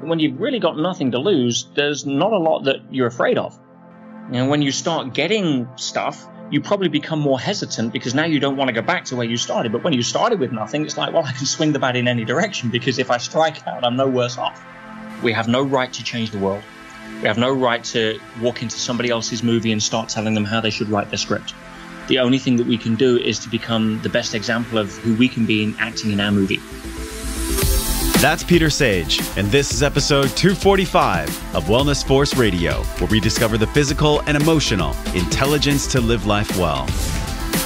when you've really got nothing to lose, there's not a lot that you're afraid of. When you start getting stuff, you probably become more hesitant because now you don't want to go back to where you started. But when you started with nothing, it's like, well, I can swing the bat in any direction because if I strike out, I'm no worse off. We have no right to change the world. We have no right to walk into somebody else's movie and start telling them how they should write their script. The only thing that we can do is to become the best example of who we can be in acting in our movie. That's Peter Sage, and this is episode 245 of Wellness Force Radio, where we discover the physical and emotional intelligence to live life well.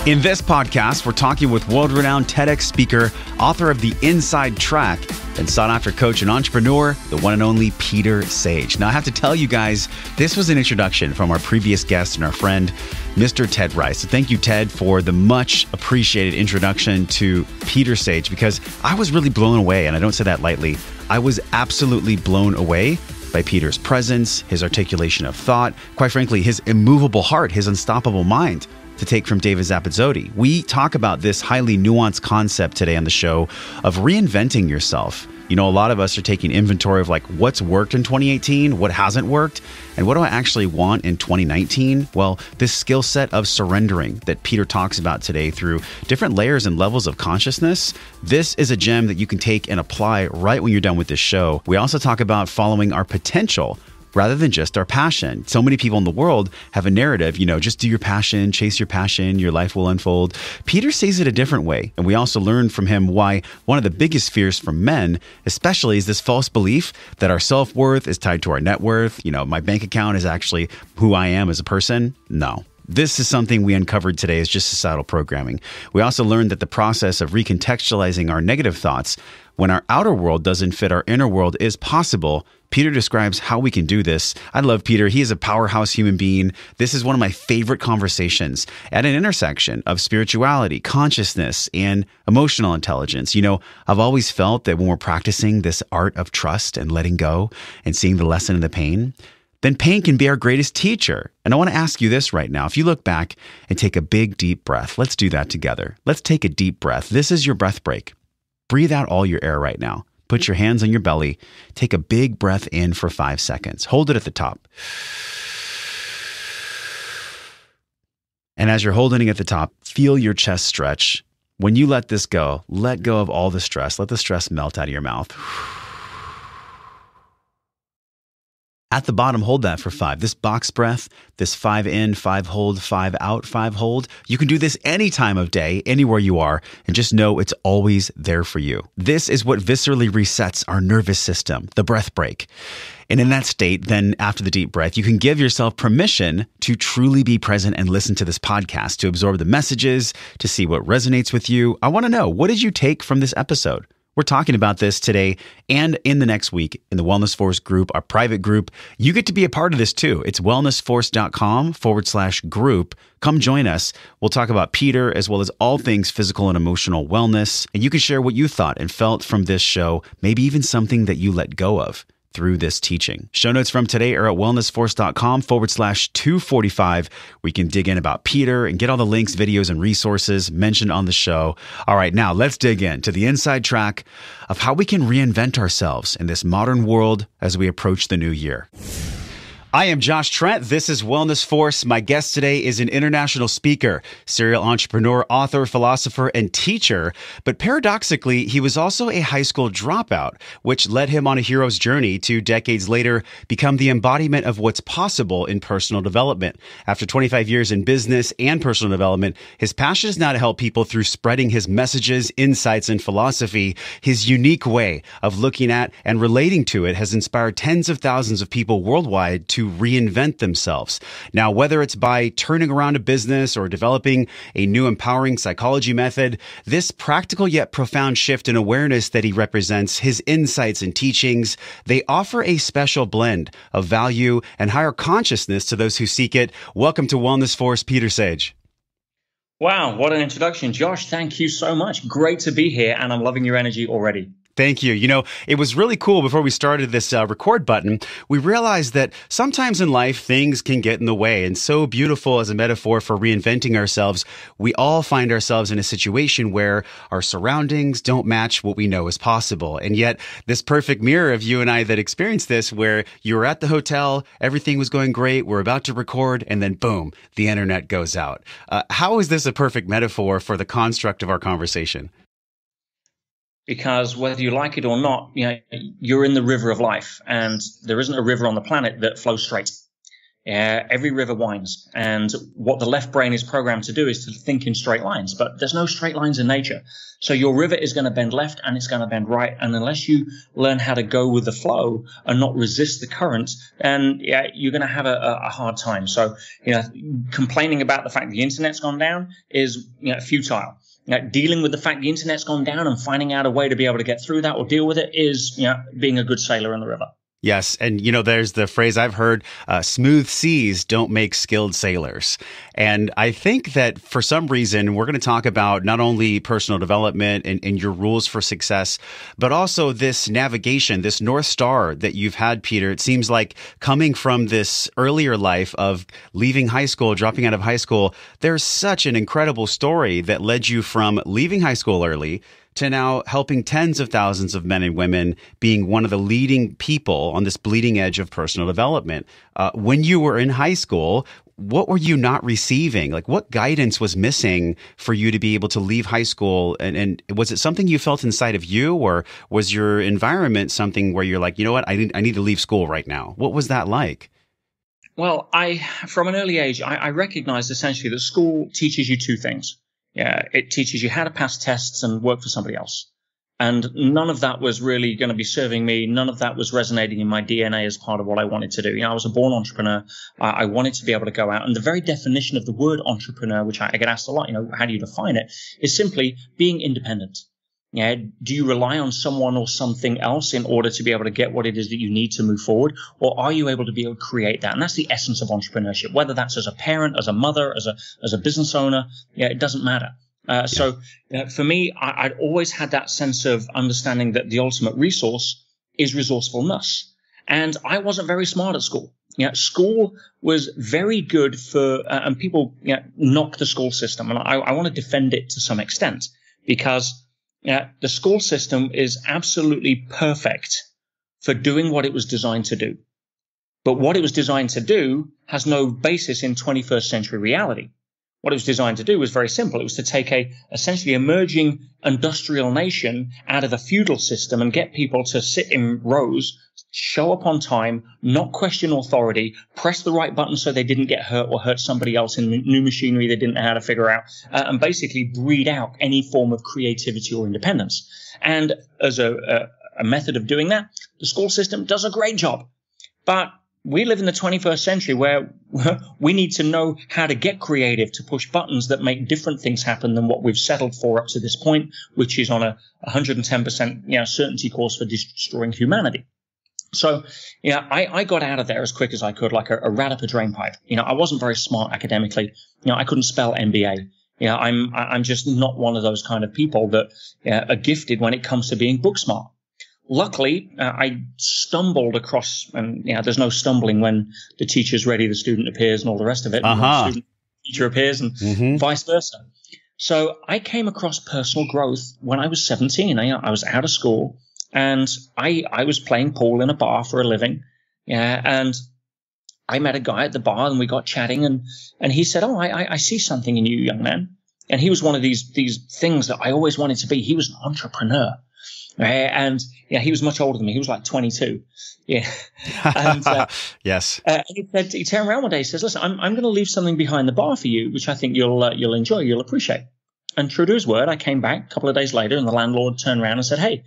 In this podcast, we're talking with world-renowned TEDx speaker, author of The Inside Track, and sought-after coach and entrepreneur, the one and only Peter Sage. Now, I have to tell you guys, this was an introduction from our previous guest and our friend, Mr. Ted Rice. So thank you, Ted, for the much appreciated introduction to Peter Sage, because I was really blown away, and I don't say that lightly. I was absolutely blown away by Peter's presence, his articulation of thought, quite frankly, his immovable heart, his unstoppable mind, to take from David Zappazotti. We talk about this highly nuanced concept today on the show of reinventing yourself. You know, a lot of us are taking inventory of like what's worked in 2018, what hasn't worked, and what do I actually want in 2019? Well, this skill set of surrendering that Peter talks about today through different layers and levels of consciousness, this is a gem that you can take and apply right when you're done with this show. We also talk about following our potential rather than just our passion. So many people in the world have a narrative, just do your passion, chase your passion, your life will unfold. Peter sees it a different way. And we also learned from him why one of the biggest fears from men, especially, is this false belief that our self-worth is tied to our net worth. My bank account is actually who I am as a person. No. This is something we uncovered today as just societal programming. We also learned that the process of recontextualizing our negative thoughts when our outer world doesn't fit our inner world is possible. Peter describes how we can do this. I love Peter. He is a powerhouse human being. This is one of my favorite conversations at an intersection of spirituality, consciousness, and emotional intelligence. I've always felt that when we're practicing this art of trust and letting go and seeing the lesson in the pain, then pain can be our greatest teacher. And I want to ask you this right now. If you look back and take a big, deep breath, let's do that together. Let's take a deep breath. This is your breath break. Breathe out all your air right now. Put your hands on your belly. Take a big breath in for 5 seconds. Hold it at the top. And as you're holding it at the top, feel your chest stretch. When you let this go, let go of all the stress. Let the stress melt out of your mouth. At the bottom, hold that for 5. This box breath, this 5 in, 5 hold, 5 out, 5 hold. You can do this any time of day, anywhere you are, and just know it's always there for you. This is what viscerally resets our nervous system, the breath break. And in that state, then after the deep breath, you can give yourself permission to truly be present and listen to this podcast, to absorb the messages, to see what resonates with you. I want to know, what did you take from this episode? We're talking about this today and in the next week in the Wellness Force group, our private group. You get to be a part of this too. It's wellnessforce.com/group. Come join us. We'll talk about Peter as well as all things physical and emotional wellness. And you can share what you thought and felt from this show, maybe even something that you let go of through this teaching. Show notes from today are at wellnessforce.com/245. We can dig in about Peter and get all the links, videos, and resources mentioned on the show. All right, now let's dig in to the inside track of how we can reinvent ourselves in this modern world as we approach the new year. I am Josh Trent. This is Wellness Force. My guest today is an international speaker, serial entrepreneur, author, philosopher, and teacher. But paradoxically, he was also a high school dropout, which led him on a hero's journey to decades later become the embodiment of what's possible in personal development. After 25 years in business and personal development, his passion is now to help people through spreading his messages, insights, and philosophy. His unique way of looking at and relating to it has inspired tens of thousands of people worldwide to reinvent themselves. Now, whether it's by turning around a business or developing a new empowering psychology method, this practical yet profound shift in awareness that he represents, his insights and teachings, they offer a special blend of value and higher consciousness to those who seek it. Welcome to Wellness Force, Peter Sage. Wow, what an introduction. Josh, thank you so much. Great to be here, and I'm loving your energy already. Thank you. You know, it was really cool before we started this record button. We realized that sometimes in life, things can get in the way. And so beautiful as a metaphor for reinventing ourselves, we all find ourselves in a situation where our surroundings don't match what we know is possible. And yet this perfect mirror of you and I that experienced this, where you were at the hotel, everything was going great, we're about to record, and then boom, the internet goes out. How is this a perfect metaphor for the construct of our conversation? Because whether you like it or not, you're in the river of life, and there isn't a river on the planet that flows straight. Every river winds, and what the left brain is programmed to do is to think in straight lines, but there's no straight lines in nature. So your river is going to bend left and it's going to bend right, and unless you learn how to go with the flow and not resist the current, then you're going to have a hard time. So complaining about the fact the internet's gone down is futile. Dealing with the fact the internet's gone down and finding out a way to be able to get through that or deal with it is being a good sailor in the river. Yes. And, there's the phrase I've heard, smooth seas don't make skilled sailors. And I think that for some reason, we're going to talk about not only personal development and your rules for success, but also this navigation, this North Star that you've had, Peter. It seems like coming from this earlier life of leaving high school, dropping out of high school, there's such an incredible story that led you from leaving high school early to now helping tens of thousands of men and women, being one of the leading people on this bleeding edge of personal development. When you were in high school, what were you not receiving? Like, what guidance was missing for you to be able to leave high school? And was it something you felt inside of you, or was your environment something where you're like, you know what, I need to leave school right now? What was that like? Well, from an early age, I recognized essentially that school teaches you two things. It teaches you how to pass tests and work for somebody else. And none of that was really going to be serving me. None of that was resonating in my DNA as part of what I wanted to do. I was a born entrepreneur. I wanted to be able to go out. And the very definition of the word entrepreneur, which I get asked a lot, how do you define it, is simply being independent. Do you rely on someone or something else in order to be able to get what it is that you need to move forward? Or are you able to create that? And that's the essence of entrepreneurship, whether that's as a parent, as a mother, as a business owner. It doesn't matter. So for me, I'd always had that sense of understanding that the ultimate resource is resourcefulness. And I wasn't very smart at school. School was very good for, and people knock the school system. And I want to defend it to some extent, because the school system is absolutely perfect for doing what it was designed to do. But what it was designed to do has no basis in 21st century reality. What it was designed to do was very simple. It was to take a essentially emerging industrial nation out of a feudal system and get people to sit in rows, show up on time, not question authority, press the right button so they didn't get hurt or hurt somebody else in new machinery they didn't know how to figure out, and basically breed out any form of creativity or independence. And as a method of doing that, the school system does a great job. But we live in the 21st century where we need to know how to get creative to push buttons that make different things happen than what we've settled for up to this point, which is on a 110% certainty course for destroying humanity. So, I got out of there as quick as I could, like a rat up a drain pipe. I wasn't very smart academically. I couldn't spell MBA. I'm just not one of those kind of people that are gifted when it comes to being book smart. Luckily, I stumbled across, and there's no stumbling when the teacher's ready, the student appears, and all the rest of it. And the student, teacher appears, and vice versa. So I came across personal growth when I was 17. I was out of school, and I was playing pool in a bar for a living. And I met a guy at the bar, and we got chatting, and he said, "Oh, I see something in you, young man." And he was one of these things that I always wanted to be. He was an entrepreneur. And he was much older than me. He was like 22. And, yes. He turned around one day. He says, "Listen, I'm going to leave something behind the bar for you, which I think you'll enjoy, you'll appreciate." And true to his word, I came back a couple of days later, and the landlord turned around and said, "Hey,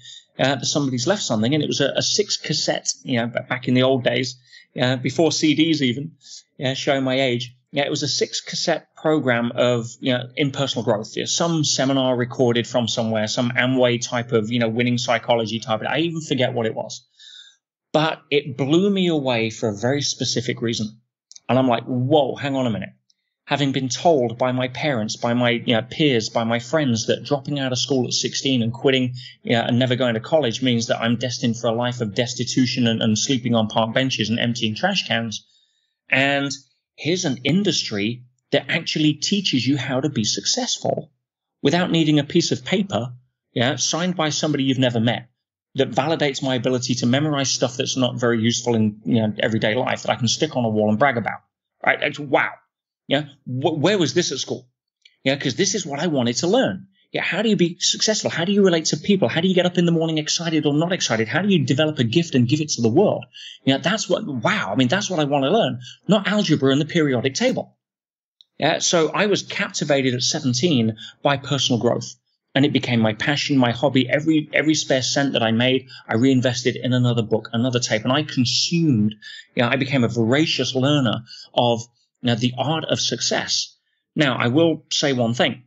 somebody's left something." And it was a 6 cassette, back in the old days, before CDs even, showing my age. It was a 6 cassette program of, in personal growth. Some seminar recorded from somewhere, some Amway type of, winning psychology type. I even forget what it was. But it blew me away for a very specific reason. And I'm like, whoa, hang on a minute. having been told by my parents, by my peers, by my friends that dropping out of school at 16 and quitting and never going to college means that I'm destined for a life of destitution and sleeping on park benches and emptying trash cans. And here's an industry that actually teaches you how to be successful without needing a piece of paper, signed by somebody you've never met, that validates my ability to memorize stuff that's not very useful in everyday life that I can stick on a wall and brag about. Right? It's, wow. Where was this at school? Because this is what I wanted to learn. How do you be successful? How do you relate to people? How do you get up in the morning excited or not excited? How do you develop a gift and give it to the world? That's what I want to learn, not algebra and the periodic table. So I was captivated at 17 by personal growth, and it became my passion, my hobby. Every spare cent that I made, I reinvested in another book, another tape, and I consumed. I became a voracious learner of the art of success. Now, I will say one thing,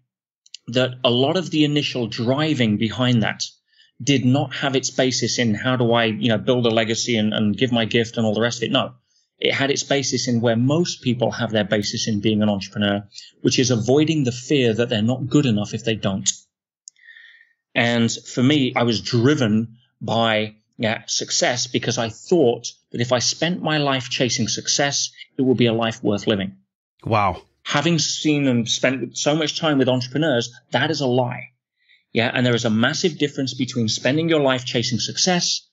that a lot of the initial driving behind that did not have its basis in how do I, build a legacy and give my gift and all the rest of it. No, it had its basis in where most people have their basis in being an entrepreneur, which is avoiding the fear that they're not good enough if they don't. And for me, I was driven by success because I thought that if I spent my life chasing success, it would be a life worth living. Wow. Having seen and spent so much time with entrepreneurs, that is a lie. And there is a massive difference between spending your life chasing success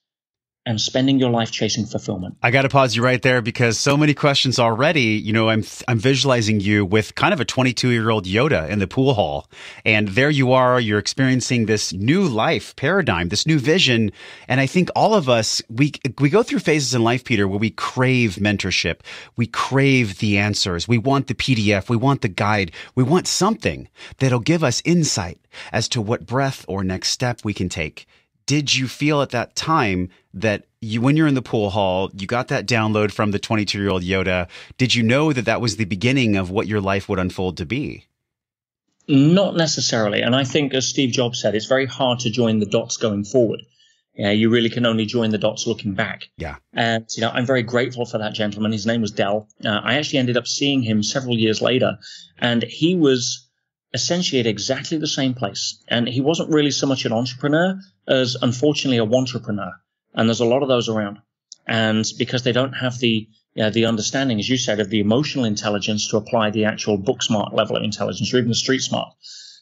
and spending your life chasing fulfillment. I got to pause you right there because so many questions already. I'm visualizing you with kind of a 22-year-old Yoda in the pool hall. And there you are, you're experiencing this new life paradigm, this new vision. And I think all of us, we go through phases in life, Peter, where we crave mentorship. We crave the answers. We want the PDF. We want the guide. We want something that'll give us insight as to what breath or next step we can take. Did you feel at that time that when you're in the pool hall, you got that download from the 22-year-old Yoda? Did you know that that was the beginning of what your life would unfold to be? Not necessarily. And I think, as Steve Jobs said, it's very hard to join the dots going forward. You really can only join the dots looking back. Yeah. And, I'm very grateful for that gentleman. His name was Dell. I actually ended up seeing him several years later, and he was essentially at exactly the same place. And he wasn't really so much an entrepreneur as, unfortunately, a wantrepreneur. And there's a lot of those around. And because they don't have the understanding, as you said, of the emotional intelligence to apply the actual book smart level of intelligence, or even the street smart.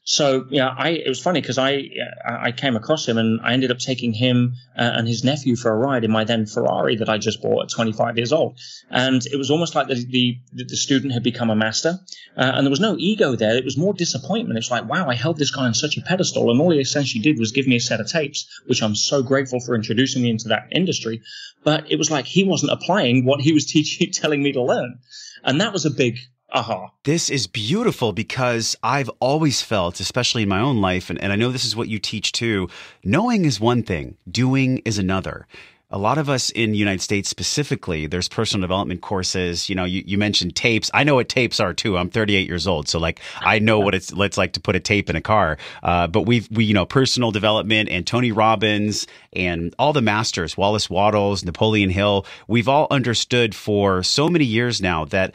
So, it was funny because I came across him and I ended up taking him and his nephew for a ride in my then Ferrari that I just bought at 25 years old. And it was almost like the student had become a master. And there was no ego there. It was more disappointment. It's like, wow, I held this guy on such a pedestal. And all he essentially did was give me a set of tapes, which I'm so grateful for introducing me into that industry. But it was like he wasn't applying what he was telling me to learn. And that was a big aha. This is beautiful because I've always felt, especially in my own life, and I know this is what you teach too, knowing is one thing, doing is another. A lot of us in the United States specifically, there's personal development courses. You mentioned tapes. I know what tapes are too. I'm 38 years old. So I know what it's like to put a tape in a car. But we personal development and Tony Robbins and all the masters, Wallace Wattles, Napoleon Hill, we've all understood for so many years now that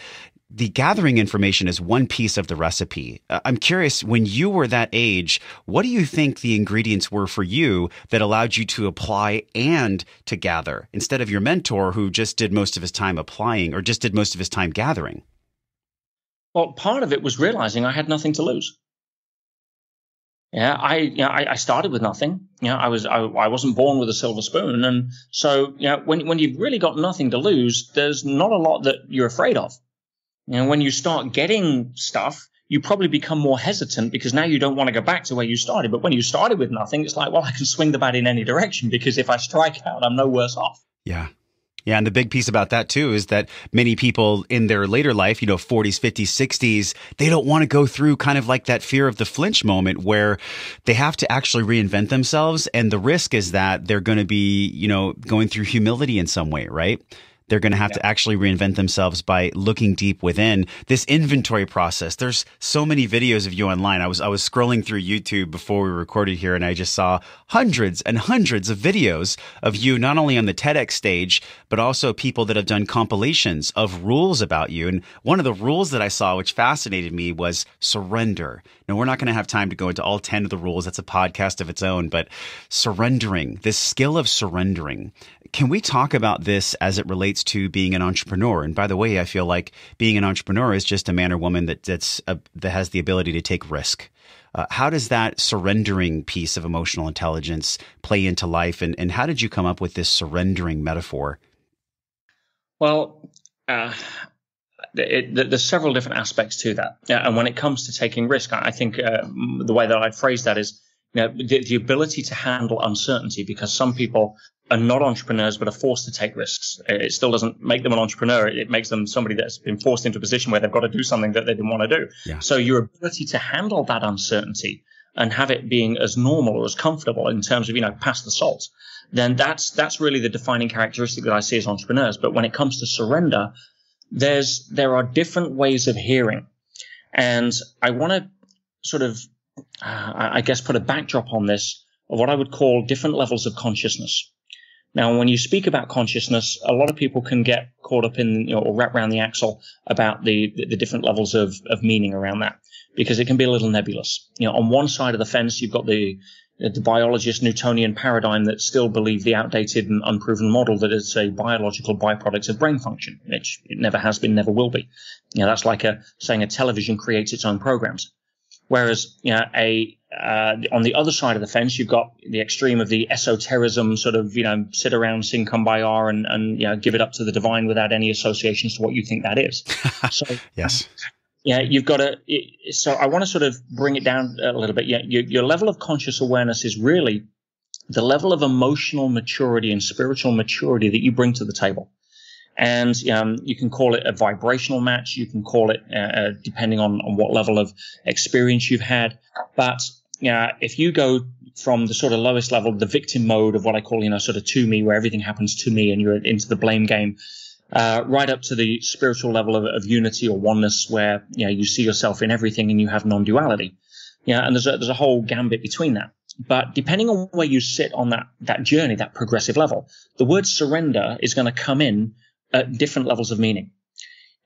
the gathering information is one piece of the recipe. I'm curious, when you were that age, what do you think the ingredients were for you that allowed you to apply and to gather instead of your mentor who just did most of his time applying or just did most of his time gathering? Well, part of it was realizing I had nothing to lose. I started with nothing. I wasn't born with a silver spoon. And so, when you've really got nothing to lose, there's not a lot that you're afraid of. When you start getting stuff, you probably become more hesitant because now you don't want to go back to where you started. But when you started with nothing, it's like, well, I can swing the bat in any direction because if I strike out, I'm no worse off. Yeah. Yeah. And the big piece about that, too, is that many people in their later life, 40s, 50s, 60s, they don't want to go through kind of like that fear of the flinch moment where they have to actually reinvent themselves. And the risk is that they're going to be, going through humility in some way, right? They're going to have to actually reinvent themselves by looking deep within. This inventory process, there's so many videos of you online. I was scrolling through YouTube before we recorded here, and I just saw hundreds and hundreds of videos of you, not only on the TEDx stage, but also people that have done compilations of rules about you. And one of the rules that I saw, which fascinated me, was surrender. Now, we're not going to have time to go into all 10 of the rules. That's a podcast of its own, but surrendering, this skill of surrendering. Can we talk about this as it relates to being an entrepreneur? And by the way, I feel like being an entrepreneur is just a man or woman that has the ability to take risk. How does that surrendering piece of emotional intelligence play into life? And how did you come up with this surrendering metaphor? Well, there's several different aspects to that. And when it comes to taking risk, I think the way that I'd phrase that is, the ability to handle uncertainty, because some people are not entrepreneurs but are forced to take risks. It still doesn't make them an entrepreneur. It makes them somebody that's been forced into a position where they've got to do something that they didn't want to do. Yeah. So your ability to handle that uncertainty and have it being as normal or as comfortable in terms of, pass the salt, then that's really the defining characteristic that I see as entrepreneurs. But when it comes to surrender, there are different ways of hearing. And I want to sort of, I guess, put a backdrop on this of what I would call different levels of consciousness. Now, when you speak about consciousness, a lot of people can get caught up in, or wrap around the axle about the different levels of meaning around that, because it can be a little nebulous. On one side of the fence, you've got the biologist Newtonian paradigm that still believe the outdated and unproven model that it's a biological byproduct of brain function, which it never has been, never will be. That's like saying a television creates its own programs. Whereas, on the other side of the fence, you've got the extreme of the esotericism, sort of, sit around, sing kumbaya, and give it up to the divine without any associations to what you think that is. So, yes. You've got to. So I want to sort of bring it down a little bit. Your level of conscious awareness is really the level of emotional maturity and spiritual maturity that you bring to the table. And you can call it a vibrational match. You can call it, depending on what level of experience you've had. But if you go from the sort of lowest level, the victim mode of what I call, sort of to me, where everything happens to me and you're into the blame game, right up to the spiritual level of unity or oneness, where you see yourself in everything and you have non-duality. And there's a whole gambit between that. But depending on where you sit on that journey, that progressive level, the word surrender is going to come in at different levels of meaning.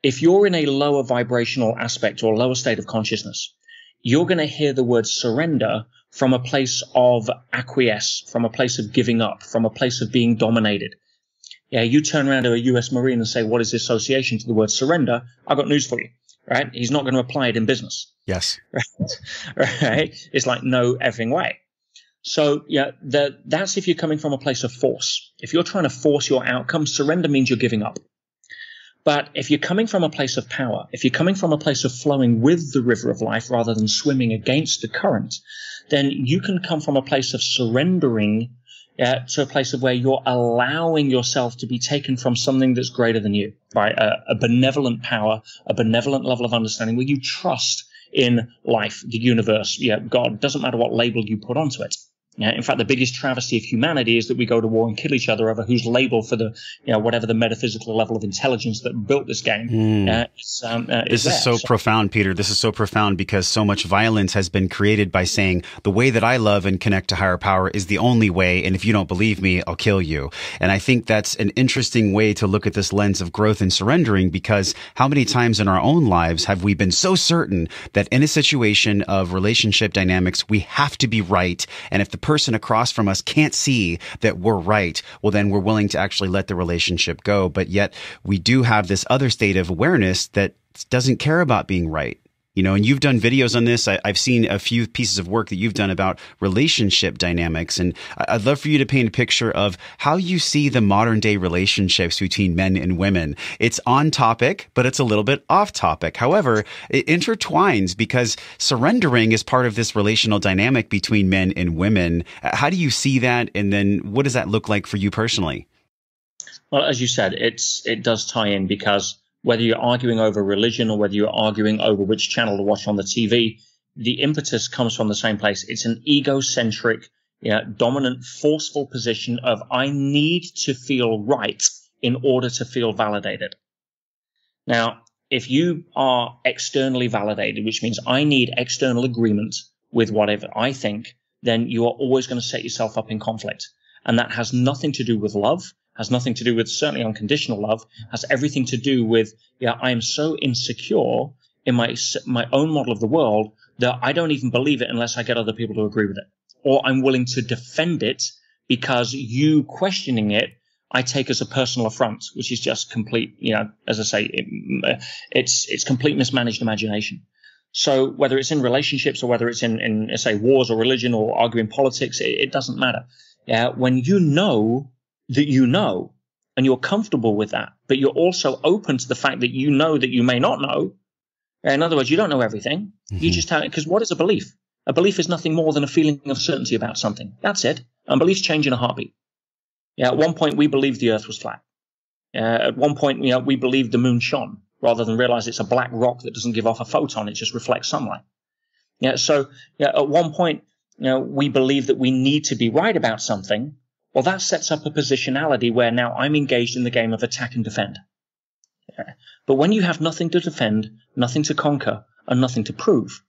If you're in a lower vibrational aspect or lower state of consciousness, you're going to hear the word surrender from a place of acquiesce, from a place of giving up, from a place of being dominated. You turn around to a US Marine and say, what is the association to the word surrender? I've got news for you, right? He's not going to apply it in business. Yes. Right? It's like, no effing way. So, that's if you're coming from a place of force. If you're trying to force your outcome, surrender means you're giving up. But if you're coming from a place of power, if you're coming from a place of flowing with the river of life rather than swimming against the current, then you can come from a place of surrendering to a place of where you're allowing yourself to be taken from something that's greater than you, by a benevolent power, a benevolent level of understanding where you trust in life, the universe, God. Doesn't matter what label you put onto it. In fact, the biggest travesty of humanity is that we go to war and kill each other over whose label for the, whatever the metaphysical level of intelligence that built this game. This is so profound, Peter. This is so profound because so much violence has been created by saying the way that I love and connect to higher power is the only way. And if you don't believe me, I'll kill you. And I think that's an interesting way to look at this lens of growth and surrendering, because how many times in our own lives have we been so certain that in a situation of relationship dynamics, we have to be right. And if the person across from us can't see that we're right, well, then we're willing to actually let the relationship go. But yet we do have this other state of awareness that doesn't care about being right. And you've done videos on this. I've seen a few pieces of work that you've done about relationship dynamics. And I'd love for you to paint a picture of how you see the modern day relationships between men and women. It's on topic, but it's a little bit off topic. However, it intertwines because surrendering is part of this relational dynamic between men and women. How do you see that? And then what does that look like for you personally? Well, as you said, it does tie in, because whether you're arguing over religion or whether you're arguing over which channel to watch on the TV, the impetus comes from the same place. It's an egocentric, dominant, forceful position of I need to feel right in order to feel validated. Now, if you are externally validated, which means I need external agreement with whatever I think, then you are always going to set yourself up in conflict. And that has nothing to do with love, has nothing to do with certainly unconditional love, has everything to do with, I am so insecure in my own model of the world that I don't even believe it unless I get other people to agree with it. Or I'm willing to defend it because you questioning it, I take as a personal affront, which is just complete, as I say, it's complete mismanaged imagination. So whether it's in relationships or whether it's in say, wars or religion or arguing politics, it doesn't matter. When you know that you know, and you're comfortable with that, but you're also open to the fact that you know that you may not know. In other words, you don't know everything. Mm-hmm. You just have it. Because what is a belief? A belief is nothing more than a feeling of certainty about something. That's it. And beliefs change in a heartbeat. At one point, we believed the earth was flat. At one point, we believed the moon shone, rather than realize it's a black rock that doesn't give off a photon. It just reflects sunlight. So at one point, we believe that we need to be right about something. Well, that sets up a positionality where now I'm engaged in the game of attack and defend. But when you have nothing to defend, nothing to conquer, and nothing to prove,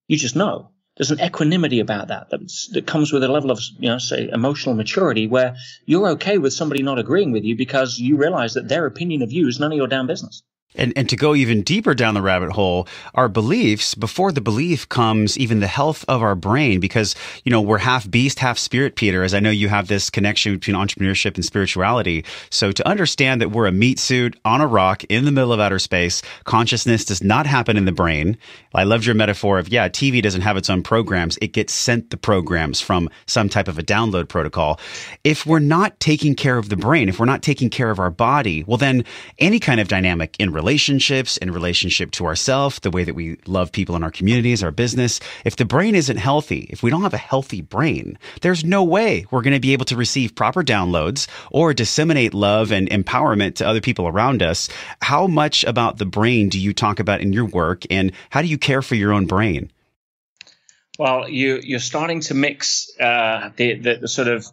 you just know. There's an equanimity about that comes with a level of, say, emotional maturity where you're okay with somebody not agreeing with you because you realize that their opinion of you is none of your damn business. And to go even deeper down the rabbit hole, our beliefs, before the belief comes even the health of our brain, because, we're half beast, half spirit, Peter, as I know you have this connection between entrepreneurship and spirituality. So to understand that we're a meat suit on a rock in the middle of outer space, consciousness does not happen in the brain. I loved your metaphor of, TV doesn't have its own programs. It gets sent the programs from some type of a download protocol. If we're not taking care of the brain, if we're not taking care of our body, well, then any kind of dynamic in relationships, in relationship to ourselves, the way that we love people in our communities, our business. If the brain isn't healthy, if we don't have a healthy brain, there's no way we're going to be able to receive proper downloads or disseminate love and empowerment to other people around us. How much about the brain do you talk about in your work, and how do you care for your own brain? Well, you're starting to mix the sort of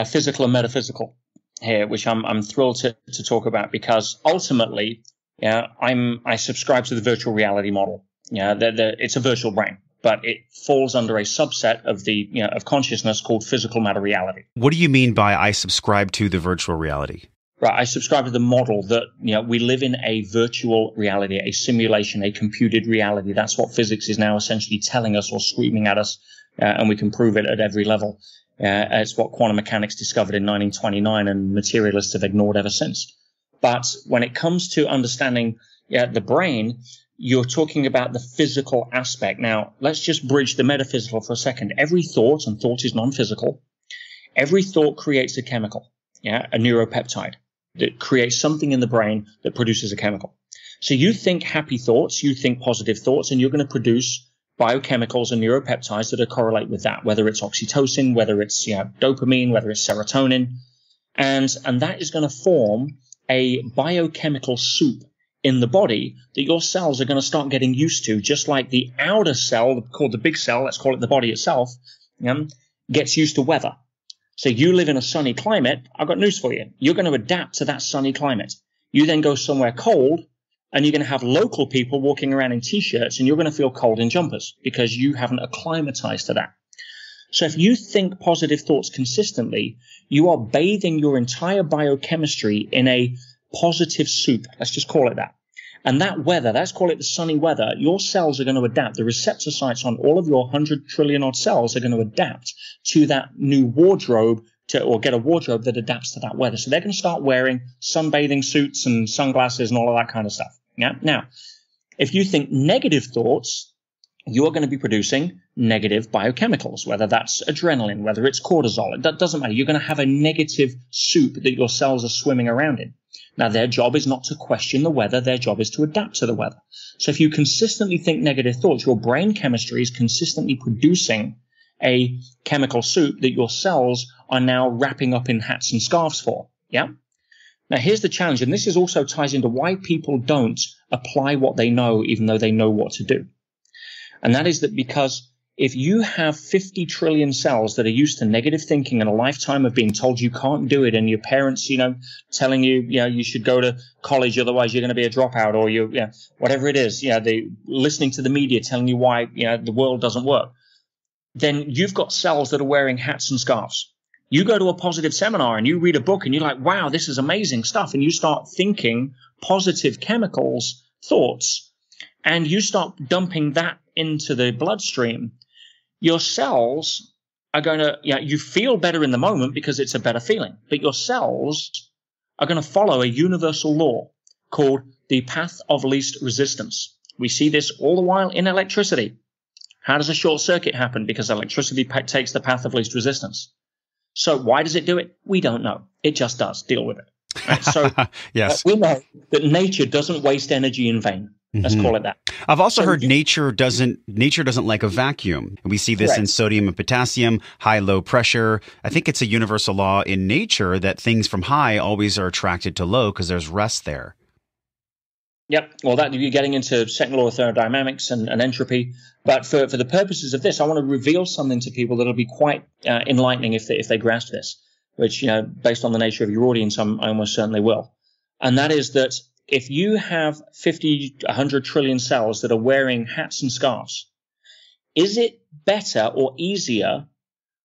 physical and metaphysical here, which I'm thrilled to talk about, because ultimately, I subscribe to the virtual reality model. It's a virtual brain, but it falls under a subset of of consciousness called physical matter reality. What do you mean by I subscribe to the virtual reality? Right, I subscribe to the model that we live in a virtual reality, a simulation, a computed reality. That's what physics is now essentially telling us or screaming at us, and we can prove it at every level. It's what quantum mechanics discovered in 1929, and materialists have ignored ever since. But when it comes to understanding the brain, you're talking about the physical aspect. Now, let's just bridge the metaphysical for a second. Every thought, and thought is non-physical, every thought creates a chemical, a neuropeptide that creates something in the brain that produces a chemical. So you think happy thoughts, you think positive thoughts, and you're going to produce biochemicals and neuropeptides that correlate with that, whether it's oxytocin, whether it's dopamine, whether it's serotonin, and that is going to form a biochemical soup in the body that your cells are going to start getting used to, just like the outer cell, called the big cell, let's call it the body itself, gets used to weather. So you live in a sunny climate. I've got news for you. You're going to adapt to that sunny climate. You then go somewhere cold, and you're going to have local people walking around in T-shirts, and you're going to feel cold in jumpers because you haven't acclimatized to that. So if you think positive thoughts consistently, you are bathing your entire biochemistry in a positive soup. Let's just call it that. And that weather, let's call it the sunny weather, your cells are going to adapt. The receptor sites on all of your 100 trillion odd cells are going to adapt to that new wardrobe, or get a wardrobe that adapts to that weather. So they're going to start wearing sunbathing suits and sunglasses and all of that kind of stuff. Now, if you think negative thoughts, you're going to be producing negative biochemicals, whether that's adrenaline, whether it's cortisol. That doesn't matter. You're going to have a negative soup that your cells are swimming around in. Now, their job is not to question the weather. Their job is to adapt to the weather. So if you consistently think negative thoughts, your brain chemistry is consistently producing a chemical soup that your cells are now wrapping up in hats and scarves for. Now, here's the challenge, and this is also ties into why people don't apply what they know, even though they know what to do. And that is that because if you have 50 trillion cells that are used to negative thinking and a lifetime of being told you can't do it, and your parents, telling you, you should go to college, otherwise you're going to be a dropout, or whatever it is, they listening to the media telling you why, the world doesn't work, then you've got cells that are wearing hats and scarves. You go to a positive seminar and you read a book and you're like, wow, this is amazing stuff. And you start thinking positive chemicals, thoughts, and you start dumping that into the bloodstream. Your cells are going to, you feel better in the moment because it's a better feeling, but your cells are going to follow a universal law called the path of least resistance. We see this all the while in electricity. How does a short circuit happen? Because electricity takes the path of least resistance. So why does it do it? We don't know. It just does. Deal with it. Right? So yes. We know that nature doesn't waste energy in vain. Let's call it that. I've also heard nature doesn't like a vacuum. We see this in sodium and potassium, high, low pressure. I think it's a universal law in nature that things from high always are attracted to low because there's rest there. Yep. Well, that you're getting into second law of thermodynamics and entropy. But for the purposes of this, I want to reveal something to people that'll be quite enlightening if they grasp this, which, based on the nature of your audience, I almost certainly will. And that is that if you have 50, 100 trillion cells that are wearing hats and scarves, is it better or easier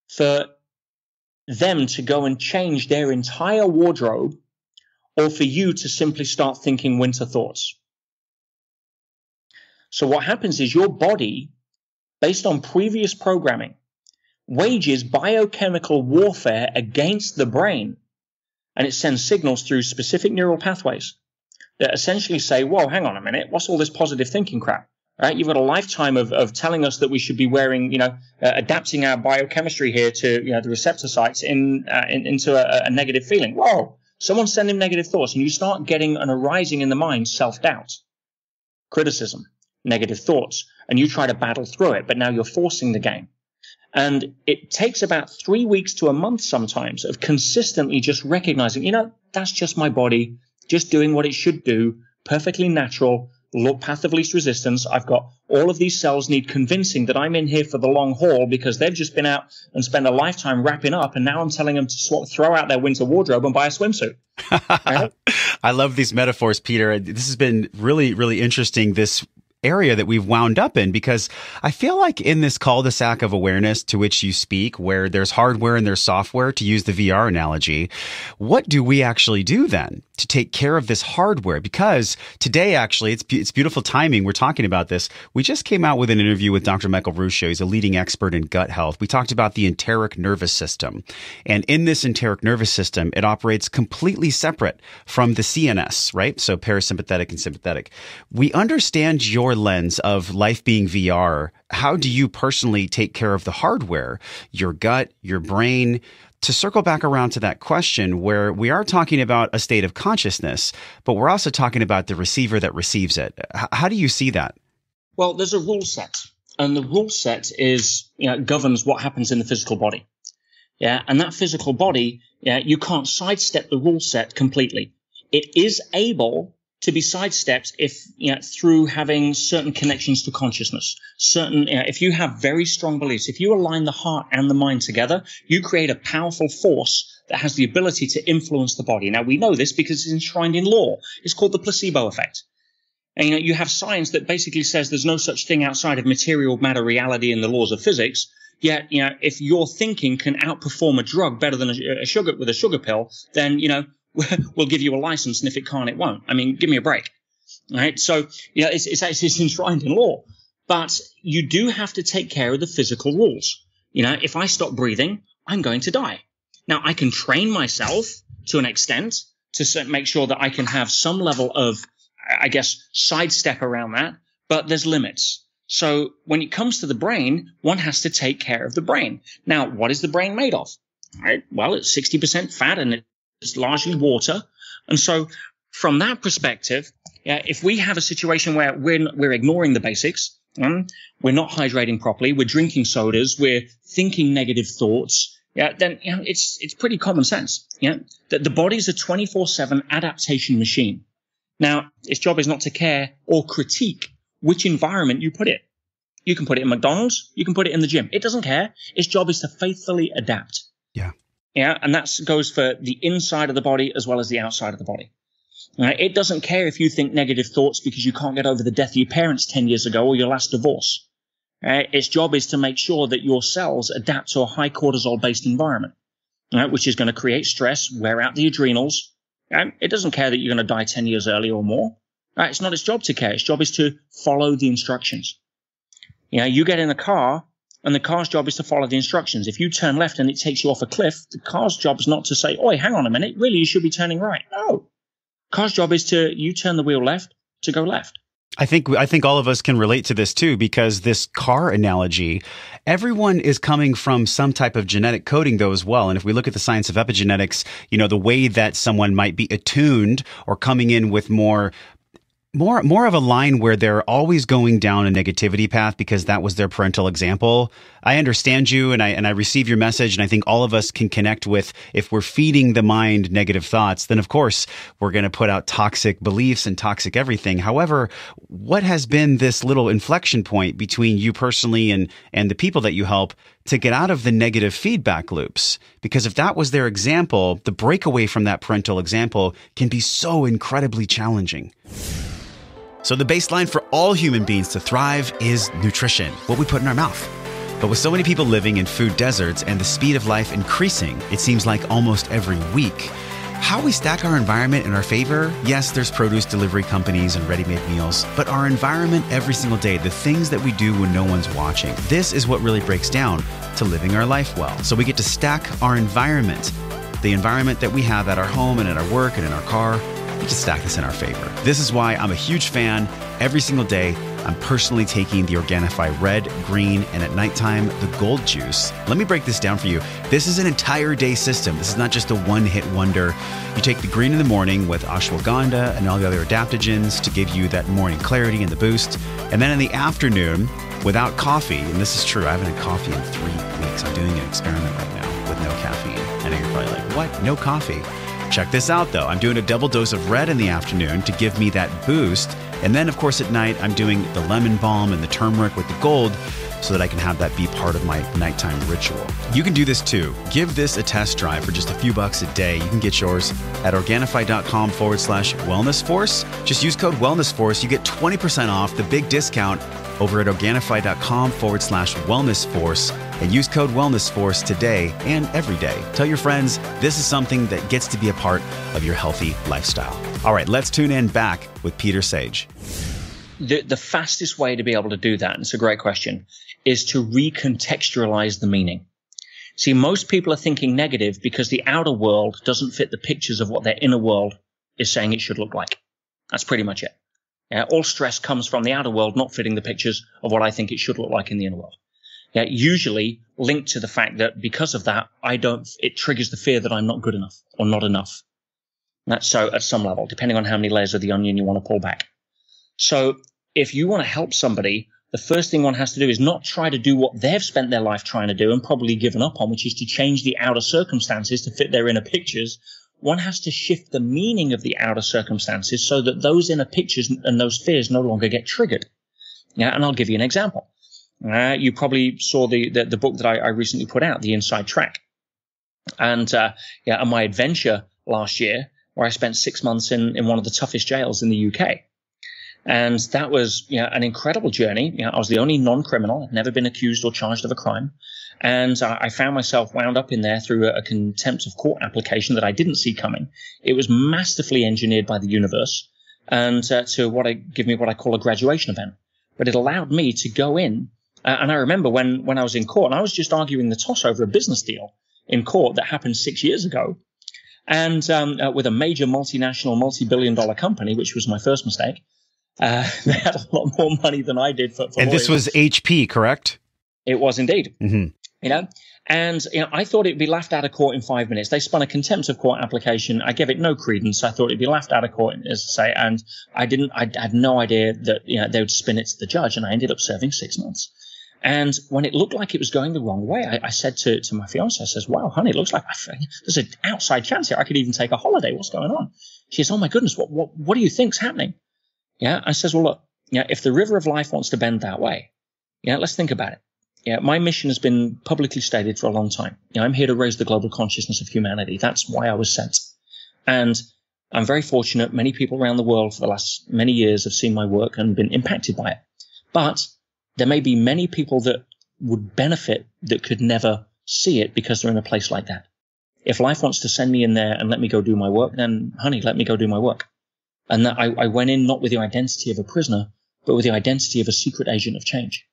for them to go and change their entire wardrobe, or for you to simply start thinking winter thoughts? So what happens is your body, based on previous programming, wages biochemical warfare against the brain, and it sends signals through specific neural pathways that essentially say, whoa, hang on a minute, what's all this positive thinking crap? Right? You've got a lifetime of telling us that we should be wearing, adapting our biochemistry here to, the receptor sites into a negative feeling. Whoa, someone's sending negative thoughts, and you start getting an arising in the mind, self-doubt, criticism, negative thoughts, and you try to battle through it, but now you're forcing the game. And it takes about 3 weeks to a month sometimes of consistently just recognizing, that's just my body, just doing what it should do, perfectly natural, path of least resistance. I've got all of these cells need convincing that I'm in here for the long haul because they've just been out and spent a lifetime wrapping up, and now I'm telling them to throw out their winter wardrobe and buy a swimsuit. Right? I love these metaphors, Peter. This has been really, really interesting, this area that we've wound up in, because I feel like in this cul-de-sac of awareness to which you speak, where there's hardware and there's software, to use the VR analogy, what do we actually do then to take care of this hardware? Because today, actually, it's beautiful timing. We're talking about this. We just came out with an interview with Dr. Michael Ruscio. He's a leading expert in gut health. We talked about the enteric nervous system. And in this enteric nervous system, it operates completely separate from the CNS, right? So parasympathetic and sympathetic. We understand your lens of life being VR. How do you personally take care of the hardware, your gut, your brain? To circle back around to that question, where we are talking about a state of consciousness, but we're also talking about the receiver that receives it. How do you see that? Well, there's a rule set, and the rule set is, governs what happens in the physical body. Yeah, and that physical body, you can't sidestep the rule set completely. It is able to be sidestepped if, through having certain connections to consciousness, if you have very strong beliefs, if you align the heart and the mind together, you create a powerful force that has the ability to influence the body. Now, we know this because it's enshrined in law. It's called the placebo effect. And, you have science that basically says there's no such thing outside of material matter reality and the laws of physics. Yet, if your thinking can outperform a drug better than a sugar pill, then, we'll give you a license, and if it can't, it won't. I mean, give me a break. All right? So, it's enshrined in law. But you do have to take care of the physical rules. If I stop breathing, I'm going to die. Now, I can train myself to an extent to make sure that I can have some level of, sidestep around that, but there's limits. So when it comes to the brain, one has to take care of the brain. Now, what is the brain made of? All right? Well, it's 60% fat, and it's largely water. And so from that perspective, if we have a situation where we're ignoring the basics, we're not hydrating properly, we're drinking sodas, we're thinking negative thoughts, then it's pretty common sense. That the body's a 24/7 adaptation machine. Now, its job is not to care or critique which environment you put it. You can put it in McDonald's. You can put it in the gym. It doesn't care. Its job is to faithfully adapt. Yeah. Yeah, and that goes for the inside of the body as well as the outside of the body. It doesn't care if you think negative thoughts because you can't get over the death of your parents 10 years ago or your last divorce. Its job is to make sure that your cells adapt to a high cortisol-based environment, which is going to create stress, wear out the adrenals. It doesn't care that you're going to die 10 years early or more. It's not its job to care. Its job is to follow the instructions. You get in a car, and the car's job is to follow the instructions. If you turn left and it takes you off a cliff, the car's job is not to say, "Oi, hang on a minute, really, you should be turning right." No. Car's job is you turn the wheel left to go left. I think all of us can relate to this too, because this car analogy, everyone is coming from some type of genetic coding though as well. And if we look at the science of epigenetics, the way that someone might be attuned or coming in with more of a line where they're always going down a negativity path because that was their parental example. I understand you and I receive your message, and I think all of us can connect with, if we're feeding the mind negative thoughts, then of course we're going to put out toxic beliefs and toxic everything. However, what has been this little inflection point between you personally and the people that you help to get out of the negative feedback loops? Because if that was their example, the breakaway from that parental example can be so incredibly challenging. So the baseline for all human beings to thrive is nutrition, what we put in our mouth. But with so many people living in food deserts and the speed of life increasing, it seems like almost every week, how we stack our environment in our favor? Yes, there's produce delivery companies and ready-made meals, but our environment every single day, the things that we do when no one's watching, this is what really breaks down to living our life well. So we get to stack our environment, the environment that we have at our home and at our work and in our car. We can stack this in our favor. This is why I'm a huge fan. Every single day, I'm personally taking the Organifi Red, Green, and at nighttime, the Gold Juice. Let me break this down for you. This is an entire day system. This is not just a one-hit wonder. You take the green in the morning with ashwagandha and all the other adaptogens to give you that morning clarity and the boost. And then in the afternoon, without coffee, and this is true, I haven't had coffee in 3 weeks. I'm doing an experiment right now with no caffeine. I know you're probably like, what? No coffee? Check this out, though. I'm doing a double dose of red in the afternoon to give me that boost. And then, of course, at night, I'm doing the lemon balm and the turmeric with the gold so that I can have that be part of my nighttime ritual. You can do this too. Give this a test drive for just a few bucks a day. You can get yours at Organifi.com/wellnessforce. Just use code wellnessforce. You get 20% off the big discount over at Organifi.com/wellnessforce. And use code wellnessforce today and every day. Tell your friends this is something that gets to be a part of your healthy lifestyle. All right, let's tune in back with Peter Sage. The fastest way to be able to do that, and it's a great question, is to recontextualize the meaning. See, most people are thinking negative because the outer world doesn't fit the pictures of what their inner world is saying it should look like. That's pretty much it. All stress comes from the outer world not fitting the pictures of what I think it should look like in the inner world. Usually linked to the fact that because of that, it triggers the fear that I'm not good enough or not enough. That's so at some level, depending on how many layers of the onion you want to pull back. So if you want to help somebody, the first thing one has to do is not try to do what they've spent their life trying to do and probably given up on, which is to change the outer circumstances to fit their inner pictures. One has to shift the meaning of the outer circumstances so that those inner pictures and those fears no longer get triggered. And I'll give you an example. You probably saw the book that I recently put out, The Inside Track. And on my adventure last year, where I spent 6 months in one of the toughest jails in the UK. And that was an incredible journey. I was the only non-criminal. I'd never been accused or charged of a crime. And I found myself wound up in there through a contempt of court application that I didn't see coming. It was masterfully engineered by the universe and to give me what I call a graduation event. But it allowed me to go in. And I remember when I was in court, and I was just arguing the toss over a business deal in court that happened 6 years ago. And with a major multinational, multi-billion-dollar company, which was my first mistake. They had a lot more money than I did for and lawyers. This was HP, correct? It was indeed. Mm-hmm. And I thought it'd be laughed out of court in 5 minutes. They spun a contempt of court application. I gave it no credence. I thought it'd be laughed out of court, as I say, and I had no idea that they would spin it to the judge, and I ended up serving 6 months. And when it looked like it was going the wrong way, I said to my fiance, I says, "Wow, honey, it looks like there's an outside chance here. I could even take a holiday. What's going on?" She says, "Oh my goodness, what do you think's happening?" I says, "Well, look, if the river of life wants to bend that way, Let's think about it. My mission has been publicly stated for a long time. I'm here to raise the global consciousness of humanity. That's why I was sent. And I'm very fortunate. Many people around the world for the last many years have seen my work and been impacted by it. But there may be many people that would benefit that could never see it because they're in a place like that. If life wants to send me in there and let me go do my work, then honey, let me go do my work. And that I went in not with the identity of a prisoner, but with the identity of a secret agent of change.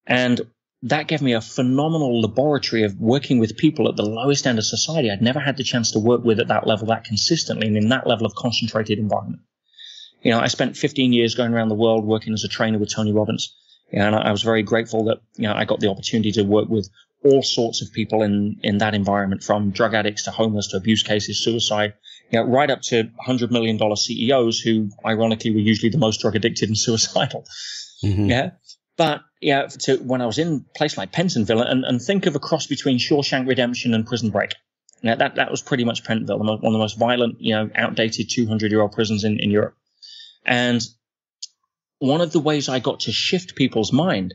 And that gave me a phenomenal laboratory of working with people at the lowest end of society. I'd never had the chance to work with at that level, that consistently, and in that level of concentrated environment. I spent 15 years going around the world working as a trainer with Tony Robbins. And I was very grateful that, I got the opportunity to work with all sorts of people in that environment, from drug addicts to homeless to abuse cases, suicide, right up to $100 million CEOs who, ironically, were usually the most drug addicted and suicidal. Mm-hmm. But when I was in a place like Pentonville, and think of a cross between Shawshank Redemption and Prison Break. That was pretty much Pentonville, one of the most violent, outdated 200-year-old prisons in Europe. And one of the ways I got to shift people's mind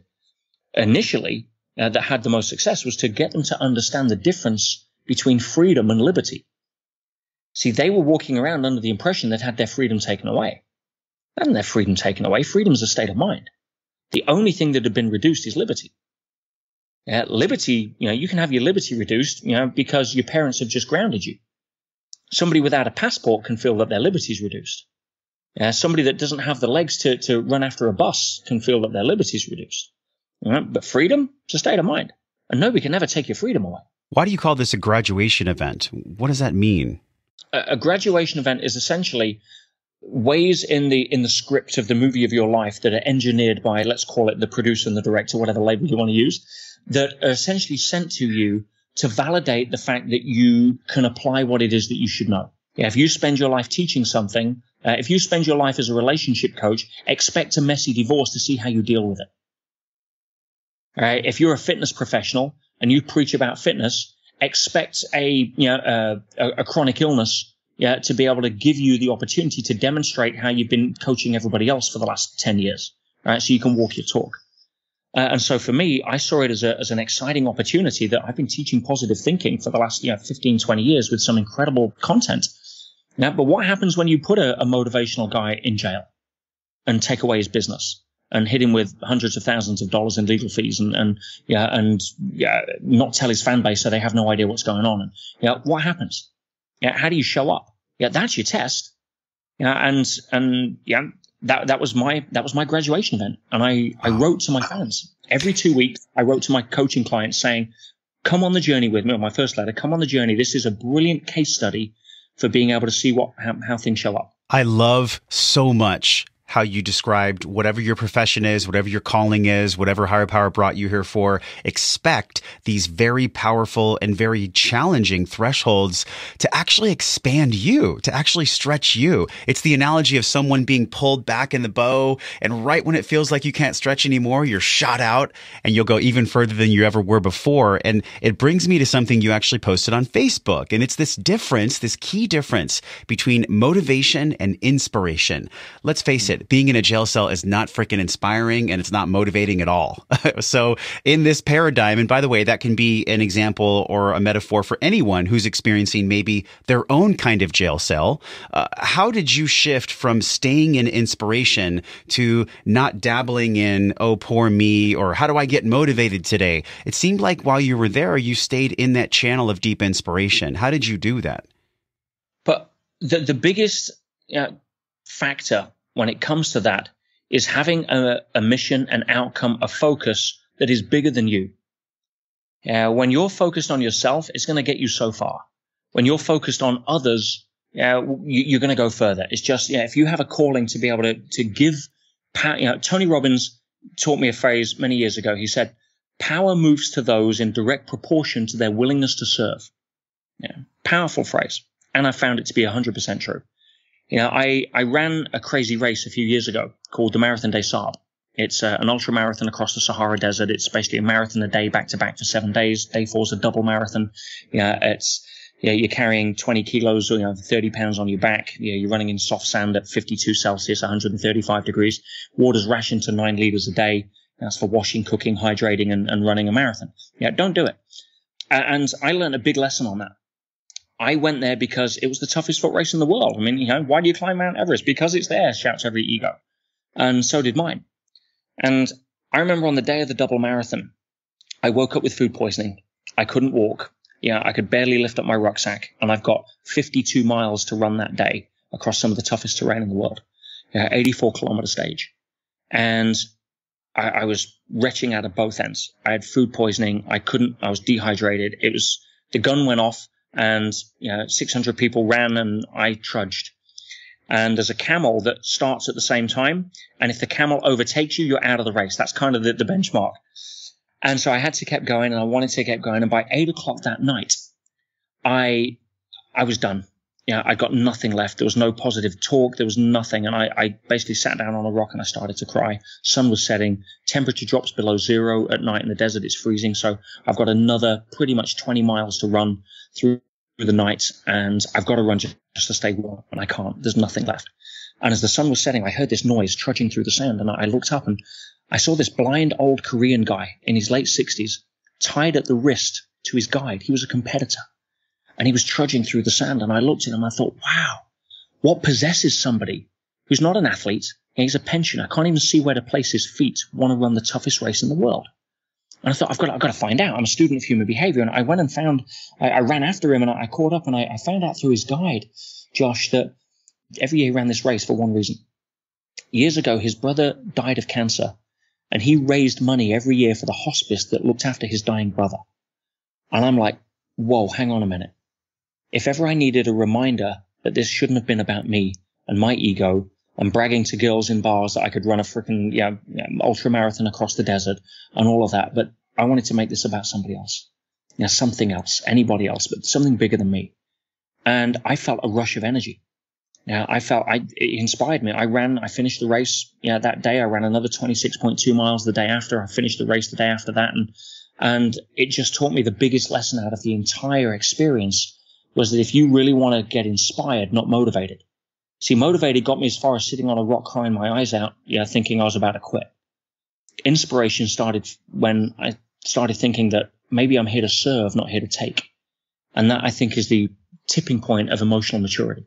initially that had the most success was to get them to understand the difference between freedom and liberty. See, they were walking around under the impression they'd had their freedom taken away. They hadn't their freedom taken away. Freedom is a state of mind. The only thing that had been reduced is liberty. Liberty, you can have your liberty reduced, because your parents have just grounded you. Somebody without a passport can feel that their liberty is reduced. Somebody that doesn't have the legs to run after a bus can feel that their liberty is reduced. But freedom, it's a state of mind. And nobody can ever take your freedom away. Why do you call this a graduation event? What does that mean? A graduation event is essentially ways in the script of the movie of your life that are engineered by, let's call it the producer and the director, whatever label you want to use, that are essentially sent to you to validate the fact that you can apply what it is that you should know. If you spend your life teaching something, if you spend your life as a relationship coach, expect a messy divorce to see how you deal with it. All right? If you're a fitness professional and you preach about fitness, expect a chronic illness to be able to give you the opportunity to demonstrate how you've been coaching everybody else for the last 10 years, right? So you can walk your talk. And so for me, I saw it as an exciting opportunity that I've been teaching positive thinking for the last 15, 20 years with some incredible content. But what happens when you put a motivational guy in jail and take away his business and hit him with hundreds of thousands of dollars in legal fees and not tell his fan base so they have no idea what's going on? And what happens? How do you show up? That's your test. That was my graduation event. And I wrote to my fans every 2 weeks. I wrote to my coaching clients saying, come on the journey with me. On my first letter, come on the journey. This is a brilliant case study for being able to see how things show up. I love so much how you described whatever your profession is, whatever your calling is, whatever higher power brought you here for. Expect these very powerful and very challenging thresholds to actually expand you, to actually stretch you. It's the analogy of someone being pulled back in the bow, and right when it feels like you can't stretch anymore, you're shot out and you'll go even further than you ever were before. And it brings me to something you actually posted on Facebook. And it's this difference, this key difference between motivation and inspiration. Let's face it, being in a jail cell is not freaking inspiring, and it's not motivating at all. So in this paradigm, and by the way, that can be an example or a metaphor for anyone who's experiencing maybe their own kind of jail cell. How did you shift from staying in inspiration to not dabbling in, oh, poor me, or how do I get motivated today? It seemed like while you were there, you stayed in that channel of deep inspiration. How did you do that? But the biggest factor when it comes to that is having a mission, an outcome, a focus that is bigger than you. When you're focused on yourself, it's going to get you so far. When you're focused on others, you're going to go further. It's just, if you have a calling to be able to give power, Tony Robbins taught me a phrase many years ago. He said, power moves to those in direct proportion to their willingness to serve. Powerful phrase. And I found it to be 100% true. I ran a crazy race a few years ago called the Marathon des Sables. It's an ultra marathon across the Sahara Desert. It's basically a marathon a day, back to back for 7 days. Day 4 is a double marathon. You're carrying 20 kilos, 30 pounds on your back. You're running in soft sand at 52 Celsius, 135 degrees. Water's rationed to 9 liters a day. That's for washing, cooking, hydrating, and running a marathon. Yeah, don't do it. And I learned a big lesson on that. I went there because it was the toughest foot race in the world. I mean, why do you climb Mount Everest? Because it's there, shouts every ego. And so did mine. And I remember on the day of the double marathon, I woke up with food poisoning. I couldn't walk. I could barely lift up my rucksack. And I've got 52 miles to run that day across some of the toughest terrain in the world. 84-kilometer stage. And I was retching out of both ends. I had food poisoning. I was dehydrated. The gun went off and 600 people ran and I trudged. And there's a camel that starts at the same time. And if the camel overtakes you, you're out of the race. That's kind of the benchmark. And so I had to keep going and I wanted to keep going. And by 8 o'clock that night, I was done. I got nothing left. There was no positive talk. There was nothing. And I basically sat down on a rock and I started to cry. Sun was setting. Temperature drops below 0 at night in the desert. It's freezing. So I've got another pretty much 20 miles to run through the night. And I've got to run just to stay warm. And I can't. There's nothing left. And as the sun was setting, I heard this noise trudging through the sand. And I looked up and I saw this blind old Korean guy in his late 60s tied at the wrist to his guide. He was a competitor. And he was trudging through the sand, and I looked at him and I thought, wow, what possesses somebody who's not an athlete? He's a pensioner, can't even see where to place his feet, want to run the toughest race in the world. And I thought, I've got to find out. I'm a student of human behavior. And I went and I ran after him and I caught up and I found out through his guide, Josh, that every year he ran this race for one reason. Years ago, his brother died of cancer, and he raised money every year for the hospice that looked after his dying brother. And I'm like, whoa, hang on a minute. If ever I needed a reminder that this shouldn't have been about me and my ego and bragging to girls in bars that I could run a freaking ultra marathon across the desert and all of that, but I wanted to make this about somebody else, something else, anybody else, but something bigger than me. And I felt a rush of energy. It inspired me. I finished the race that day. I ran another 26.2 miles the day after. I finished the race the day after that, and it just taught me the biggest lesson out of the entire experience. Was that if you really want to get inspired, not motivated. See, motivated got me as far as sitting on a rock crying my eyes out, thinking I was about to quit. Inspiration started when I started thinking that maybe I'm here to serve, not here to take. And that, I think, is the tipping point of emotional maturity.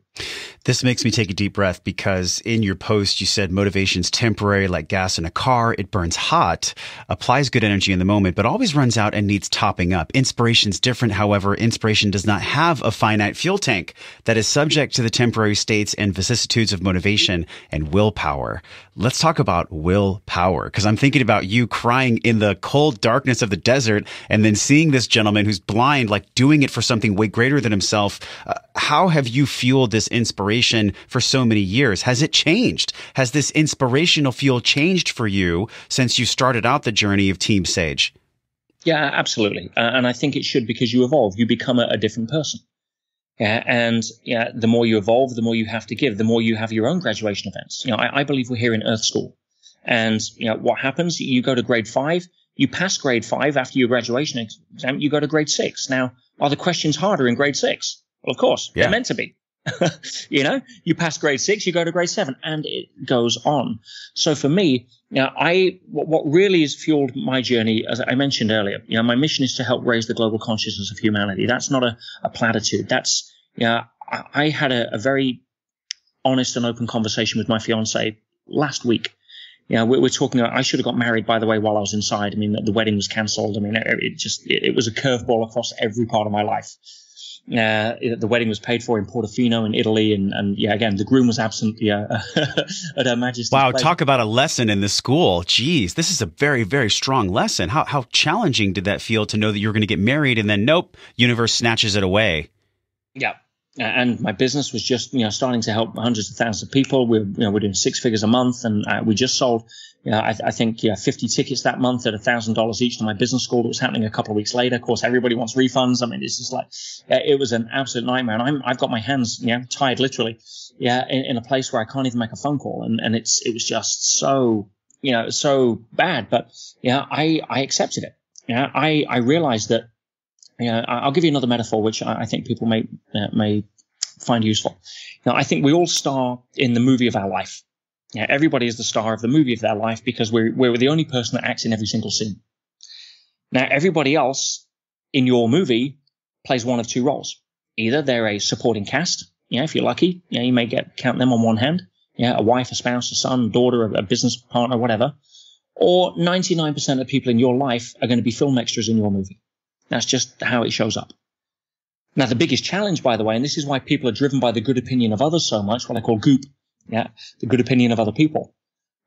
This makes me take a deep breath because in your post, you said motivation's temporary, like gas in a car. It burns hot, applies good energy in the moment, but always runs out and needs topping up. Inspiration's different. However, inspiration does not have a finite fuel tank that is subject to the temporary states and vicissitudes of motivation and willpower. Let's talk about willpower, because I'm thinking about you crying in the cold darkness of the desert and then seeing this gentleman who's blind, like doing it for something way greater than himself. How have you fueled this inspiration for so many years? Has it changed? Has this inspirational fuel changed for you since you started out the journey of Team Sage? Yeah, absolutely. And I think it should, because you evolve. You become a different person. And the more you evolve, the more you have to give, the more you have your own graduation events. I believe we're here in Earth School. And what happens? You go to grade 5, you pass grade 5 after your graduation exam, you go to grade 6. Now, are the questions harder in grade 6? Well, of course, they're meant to be. You pass grade 6, you go to grade 7, and it goes on. So for me, what really has fueled my journey, as I mentioned earlier, my mission is to help raise the global consciousness of humanity. That's not a platitude. That's, I had a very honest and open conversation with my fiance last week. We're talking, I should have got married, by the way, while I was inside. I mean, the wedding was cancelled. I mean, it was a curveball across every part of my life. The wedding was paid for in Portofino in Italy, and again, the groom was absent at Her Majesty's Wow, place. Talk about a lesson in the school. Geez, this is a very, very strong lesson. How challenging did that feel to know that you were going to get married and then nope, universe snatches it away? Yeah. And my business was just, starting to help hundreds of thousands of people. We're doing 6 figures a month, and we just sold, I think 50 tickets that month at $1,000 each to my business school. That was happening a couple of weeks later. Of course, everybody wants refunds. I mean, it's just like, it was an absolute nightmare. And I've got my hands, tied literally, in a place where I can't even make a phone call. And it was just so, so bad. But I accepted it. I realized that. I'll give you another metaphor, which I think people may find useful. I think we all star in the movie of our life. Yeah, everybody is the star of the movie of their life because we're the only person that acts in every single scene. Now, everybody else in your movie plays one of two roles. Either they're a supporting cast, if you're lucky, you may count them on one hand, a wife, a spouse, a son, daughter, a business partner, whatever. Or 99% of people in your life are going to be film extras in your movie. That's just how it shows up. Now, the biggest challenge, by the way, and this is why people are driven by the good opinion of others so much, what I call goop, the good opinion of other people.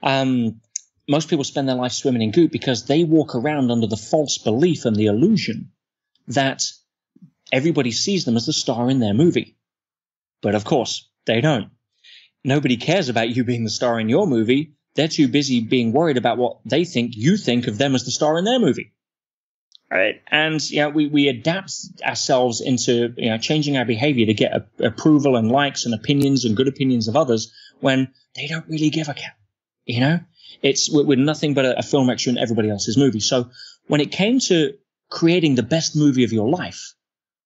Most people spend their life swimming in goop because they walk around under the false belief and the illusion that everybody sees them as the star in their movie. But of course, they don't. Nobody cares about you being the star in your movie. They're too busy being worried about what they think you think of them as the star in their movie. Right? And we adapt ourselves into changing our behavior to get approval and likes and opinions and good opinions of others when they don't really give a crap. We're nothing but a film extra in everybody else's movie. So when it came to creating the best movie of your life,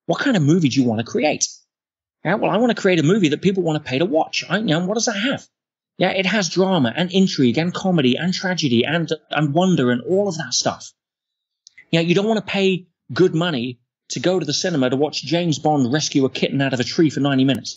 what kind of movie do you want to create? Well, I want to create a movie that people want to pay to watch. What does that have? It has drama and intrigue and comedy and tragedy and wonder and all of that stuff. You don't want to pay good money to go to the cinema to watch James Bond rescue a kitten out of a tree for 90 minutes.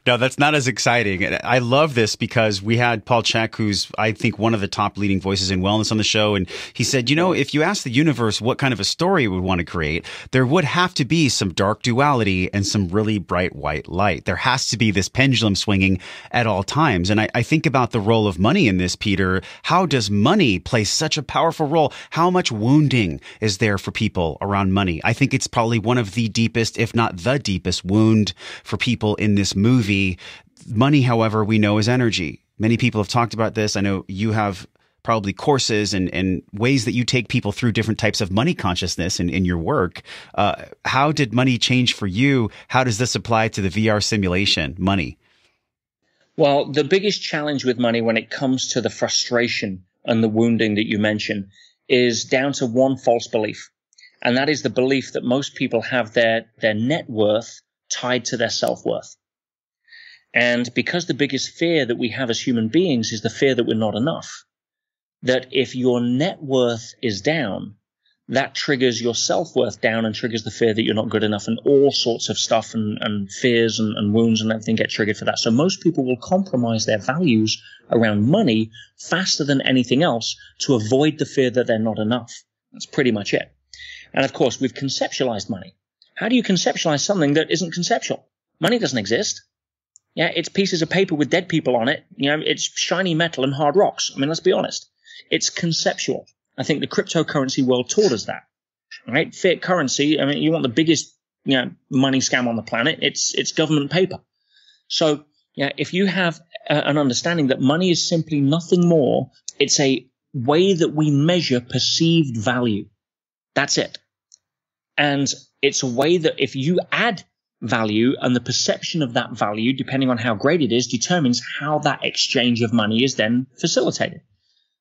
No, that's not as exciting. I love this because we had Paul Chek, who's, I think, one of the top leading voices in wellness on the show. And he said, if you ask the universe what kind of a story it would want to create, there would have to be some dark duality and some really bright white light. There has to be this pendulum swinging at all times. And I think about the role of money in this, Peter. How does money play such a powerful role? How much wounding is there for people around money? I think it's probably one of the deepest, if not the deepest, wound for people in this movie. Money, however, we know is energy. Many people have talked about this. I know you have probably courses and ways that you take people through different types of money consciousness in your work. How did money change for you? How does this apply to the VR simulation, money? Well, the biggest challenge with money when it comes to the frustration and the wounding that you mentioned is down to one false belief. And that is the belief that most people have their net worth tied to their self-worth. And because the biggest fear that we have as human beings is the fear that we're not enough, that if your net worth is down, that triggers your self-worth down and triggers the fear that you're not good enough, and all sorts of stuff and fears and wounds and everything get triggered for that. So most people will compromise their values around money faster than anything else to avoid the fear that they're not enough. That's pretty much it. And of course, we've conceptualized money. How do you conceptualize something that isn't conceptual? Money doesn't exist. It's pieces of paper with dead people on it. It's shiny metal and hard rocks. Let's be honest. It's conceptual. I think the cryptocurrency world taught us that. Right? Fiat currency. You want the biggest, money scam on the planet. It's government paper. So, if you have an understanding that money is simply nothing more, it's a way that we measure perceived value. That's it. And it's a way that if you add value and the perception of that value, depending on how great it is, determines how that exchange of money is then facilitated.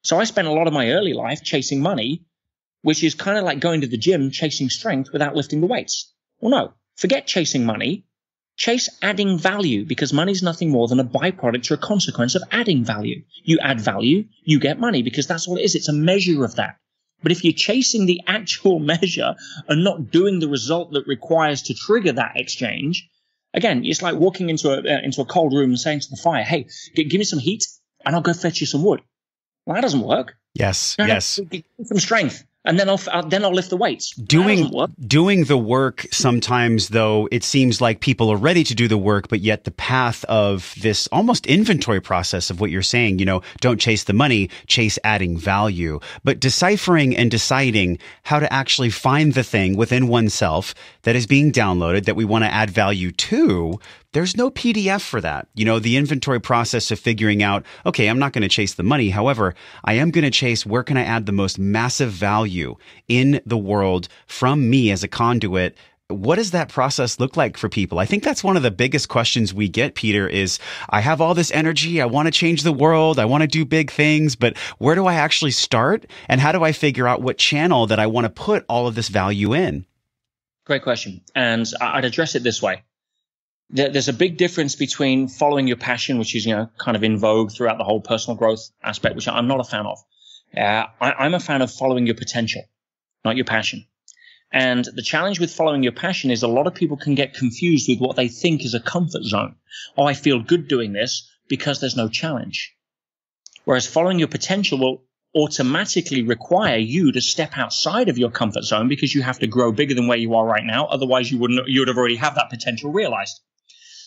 So I spent a lot of my early life chasing money, which is kind of like going to the gym chasing strength without lifting the weights. Well, no, forget chasing money. Chase adding value, because money is nothing more than a byproduct or a consequence of adding value. You add value, you get money, because that's all it is. It's a measure of that. But if you're chasing the actual measure and not doing the result that requires to trigger that exchange, again, it's like walking into a cold room and saying to the fire, "Hey, give me some heat and I'll go fetch you some wood." Well, that doesn't work. Yes, no, yes. Give me some strength. And then I'll lift the weights. Doing the work sometimes, though, it seems like people are ready to do the work, but yet the path of this almost inventory process of what you're saying, don't chase the money, chase adding value. But deciphering and deciding how to actually find the thing within oneself that is being downloaded that we want to add value to, there's no PDF for that. The inventory process of figuring out, okay, I'm not going to chase the money. However, I am going to chase where can I add the most massive value in the world from me as a conduit. What does that process look like for people? I think that's one of the biggest questions we get, Peter, is I have all this energy. I want to change the world. I want to do big things, but where do I actually start? And how do I figure out what channel that I want to put all of this value in? Great question. And I'd address it this way. There's a big difference between following your passion, which is, kind of in vogue throughout the whole personal growth aspect, which I'm not a fan of. I'm a fan of following your potential, not your passion. And the challenge with following your passion is a lot of people can get confused with what they think is a comfort zone. Oh, I feel good doing this because there's no challenge. Whereas following your potential will automatically require you to step outside of your comfort zone because you have to grow bigger than where you are right now. Otherwise, you would have already have that potential realized.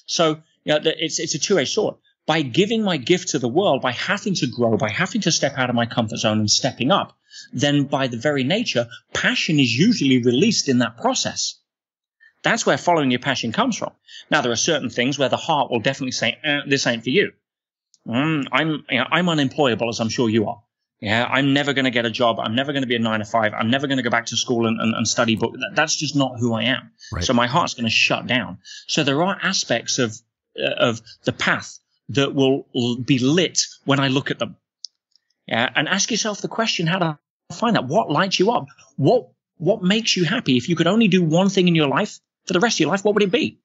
So, it's a two-edged sword. By giving my gift to the world, by having to grow, by having to step out of my comfort zone and stepping up, then by the very nature, passion is usually released in that process. That's where following your passion comes from. Now, there are certain things where the heart will definitely say, this ain't for you. I'm unemployable, as I'm sure you are. Yeah, I'm never going to get a job. I'm never going to be a 9 to 5. I'm never going to go back to school and study book. That's just not who I am. Right. So my heart's going to shut down. So there are aspects of the path that will be lit when I look at them. Yeah, and ask yourself the question, how to find that? What lights you up? What makes you happy? If you could only do one thing in your life for the rest of your life, what would it be?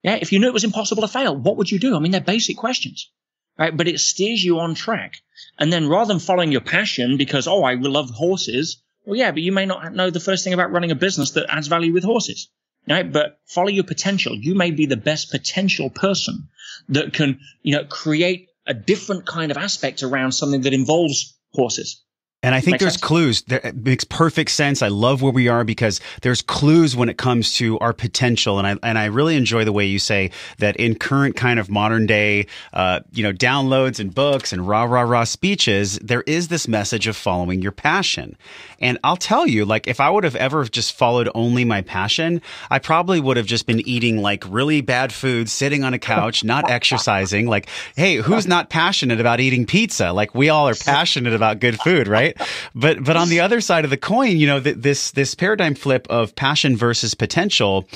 Yeah, if you knew it was impossible to fail, what would you do? I mean, they're basic questions, right? But it steers you on track. And then rather than following your passion because, I love horses, well, yeah, but you may not know the first thing about running a business that adds value with horses, right? But follow your potential. You may be the best potential person that can, create a different kind of aspect around something that involves horses. And I think there's clues. It makes perfect sense. I love where we are because there's clues when it comes to our potential. And I really enjoy the way you say that in current kind of modern day, downloads and books and rah speeches, there is this message of following your passion. And I'll tell you, like, if I would have ever just followed only my passion, I probably would have just been eating like really bad food, sitting on a couch, not exercising. Like, hey, who's not passionate about eating pizza? Like, we all are passionate about good food, right? But on the other side of the coin, this paradigm flip of passion versus potential.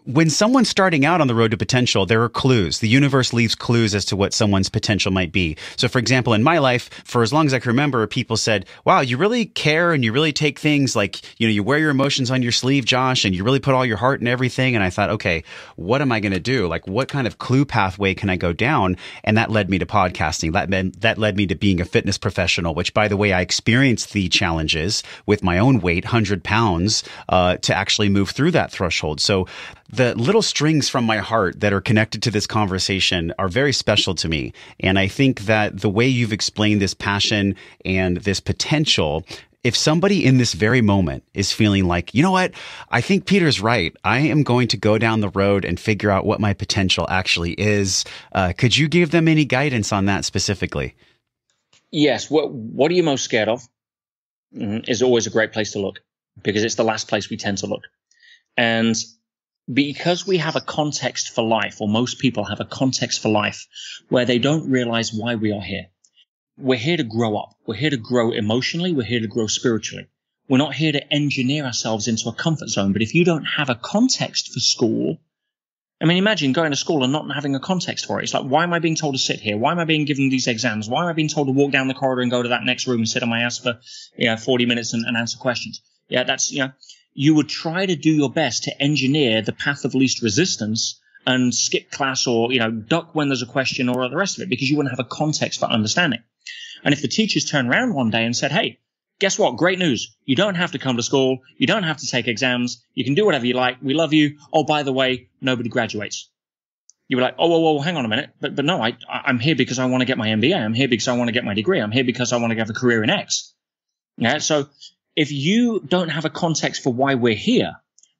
When someone's starting out on the road to potential, there are clues. The universe leaves clues as to what someone's potential might be. So, for example, in my life, for as long as I can remember, people said, wow, you really care and you really take things like, you wear your emotions on your sleeve, Josh, and you really put all your heart in everything. And I thought, okay, what am I going to do? Like, what kind of clue pathway can I go down? And that led me to podcasting. That led me to being a fitness professional, which, by the way, I experienced the challenges with my own weight, 100 pounds, to actually move through that threshold. So, the little strings from my heart that are connected to this conversation are very special to me. And I think that the way you've explained this passion and this potential, if somebody in this very moment is feeling like, you know what, I think Peter's right. I am going to go down the road and figure out what my potential actually is. Could you give them any guidance on that specifically? Yes. What are you most scared of is always a great place to look because it's the last place we tend to look. And because we have a context for life, or most people have a context for life, where they don't realize why we are here. We're here to grow up. We're here to grow emotionally. We're here to grow spiritually. We're not here to engineer ourselves into a comfort zone. But if you don't have a context for school, I mean, imagine going to school and not having a context for it. It's like, why am I being told to sit here? Why am I being given these exams? Why am I being told to walk down the corridor and go to that next room and sit on my ass for 40 minutes and answer questions? Yeah, that's, you would try to do your best to engineer the path of least resistance and skip class or, duck when there's a question or the rest of it because you wouldn't have a context for understanding. And if the teachers turned around one day and said, hey, guess what? Great news. You don't have to come to school. You don't have to take exams. You can do whatever you like. We love you. Oh, by the way, nobody graduates. You were like, oh, hang on a minute. But no, I'm here because I want to get my MBA. I'm here because I want to get my degree. I'm here because I want to have a career in X. Yeah. So if you don't have a context for why we're here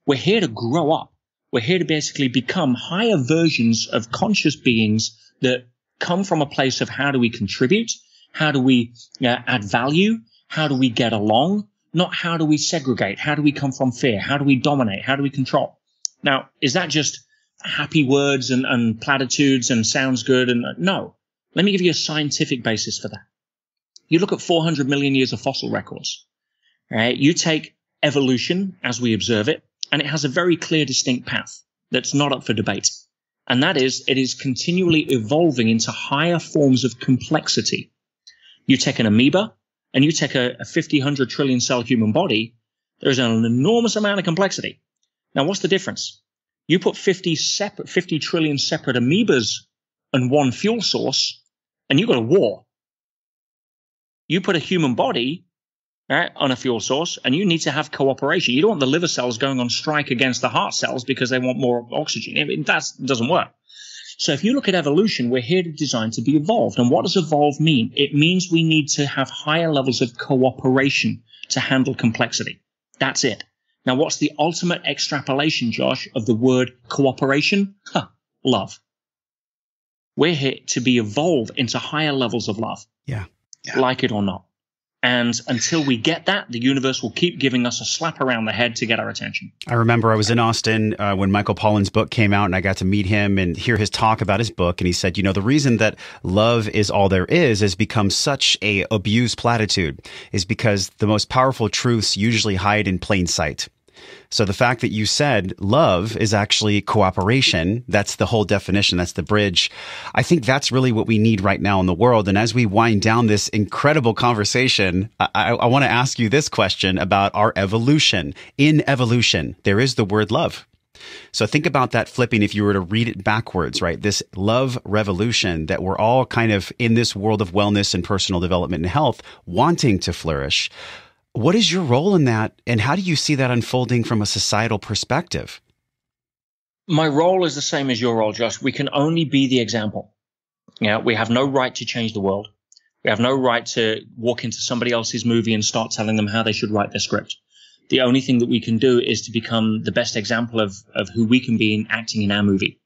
to grow up. We're here to basically become higher versions of conscious beings that come from a place of how do we contribute? How do we add value? How do we get along? Not how do we segregate? How do we come from fear? How do we dominate? How do we control? Now, is that just happy words and platitudes and sounds good? And no. Let me give you a scientific basis for that. You look at 400 million years of fossil records. Right? You take evolution as we observe it, and it has a very clear, distinct path that's not up for debate. And that is, it is continually evolving into higher forms of complexity. You take an amoeba, and you take a 50, 100 trillion cell human body, there is an enormous amount of complexity. Now, what's the difference? You put 50 trillion separate amoebas and one fuel source, and you've got a war. You put a human body, right, on a fuel source, and you need to have cooperation. You don't want the liver cells going on strike against the heart cells because they want more oxygen. That doesn't work. So if you look at evolution, we're here to design to be evolved. And what does evolve mean? It means we need to have higher levels of cooperation to handle complexity. That's it. Now, what's the ultimate extrapolation, Josh, of the word cooperation? Love. We're here to be evolved into higher levels of love. Yeah. Like it or not. And until we get that, the universe will keep giving us a slap around the head to get our attention. I remember I was in Austin when Michael Pollan's book came out, and I got to meet him and hear his talk about his book. And he said, the reason that love is all there is become such a abused platitude is because the most powerful truths usually hide in plain sight. So the fact that you said love is actually cooperation, that's the whole definition, that's the bridge. I think that's really what we need right now in the world. And as we wind down this incredible conversation, I want to ask you this question about our evolution. In evolution, there is the word love. So think about that flipping if you were to read it backwards, right? This love revolution that we're all kind of in this world of wellness and personal development and health wanting to flourish. What is your role in that, and how do you see that unfolding from a societal perspective? My role is the same as your role, Josh. We can only be the example. We have no right to change the world. We have no right to walk into somebody else's movie and start telling them how they should write their script. The only thing that we can do is to become the best example of who we can be in acting in our movie.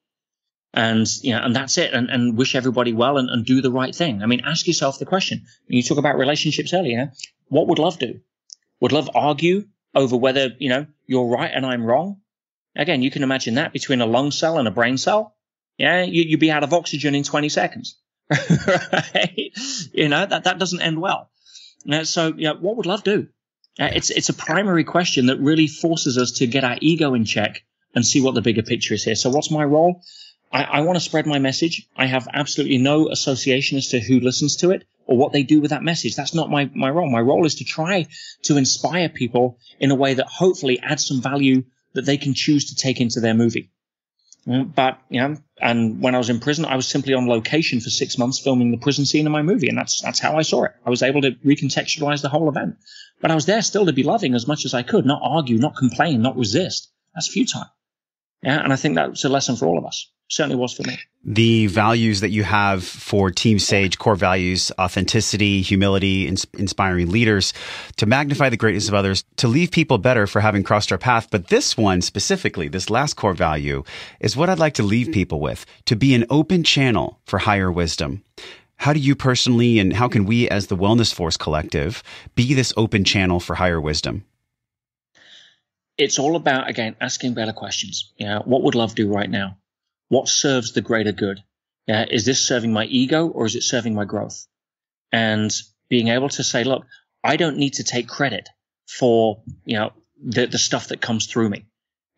And that's it. And wish everybody well and do the right thing. I mean, ask yourself the question. You talk about relationships earlier. What would love do? Would love argue over whether, you're right and I'm wrong? Again, you can imagine that between a lung cell and a brain cell. Yeah, you'd be out of oxygen in 20 seconds. Right? That doesn't end well. So, what would love do? It's a primary question that really forces us to get our ego in check and see what the bigger picture is here. So what's my role? I want to spread my message. I have absolutely no association as to who listens to it or what they do with that message. That's not my role. My role is to try to inspire people in a way that hopefully adds some value that they can choose to take into their movie. But, and when I was in prison, I was simply on location for 6 months filming the prison scene in my movie. And that's how I saw it. I was able to recontextualize the whole event. But I was there still to be loving as much as I could, not argue, not complain, not resist. That's futile. Yeah. And I think that's a lesson for all of us. Certainly was for me. The values that you have for Team Sage, core values, authenticity, humility, inspiring leaders, to magnify the greatness of others, to leave people better for having crossed our path. But this one specifically, this last core value, is what I'd like to leave people with, to be an open channel for higher wisdom. How do you personally, and how can we as the Wellness Force Collective, be this open channel for higher wisdom? It's all about, again, asking better questions. What would love do right now? What serves the greater good? Is this serving my ego or is it serving my growth? And being able to say, look, I don't need to take credit for, the stuff that comes through me.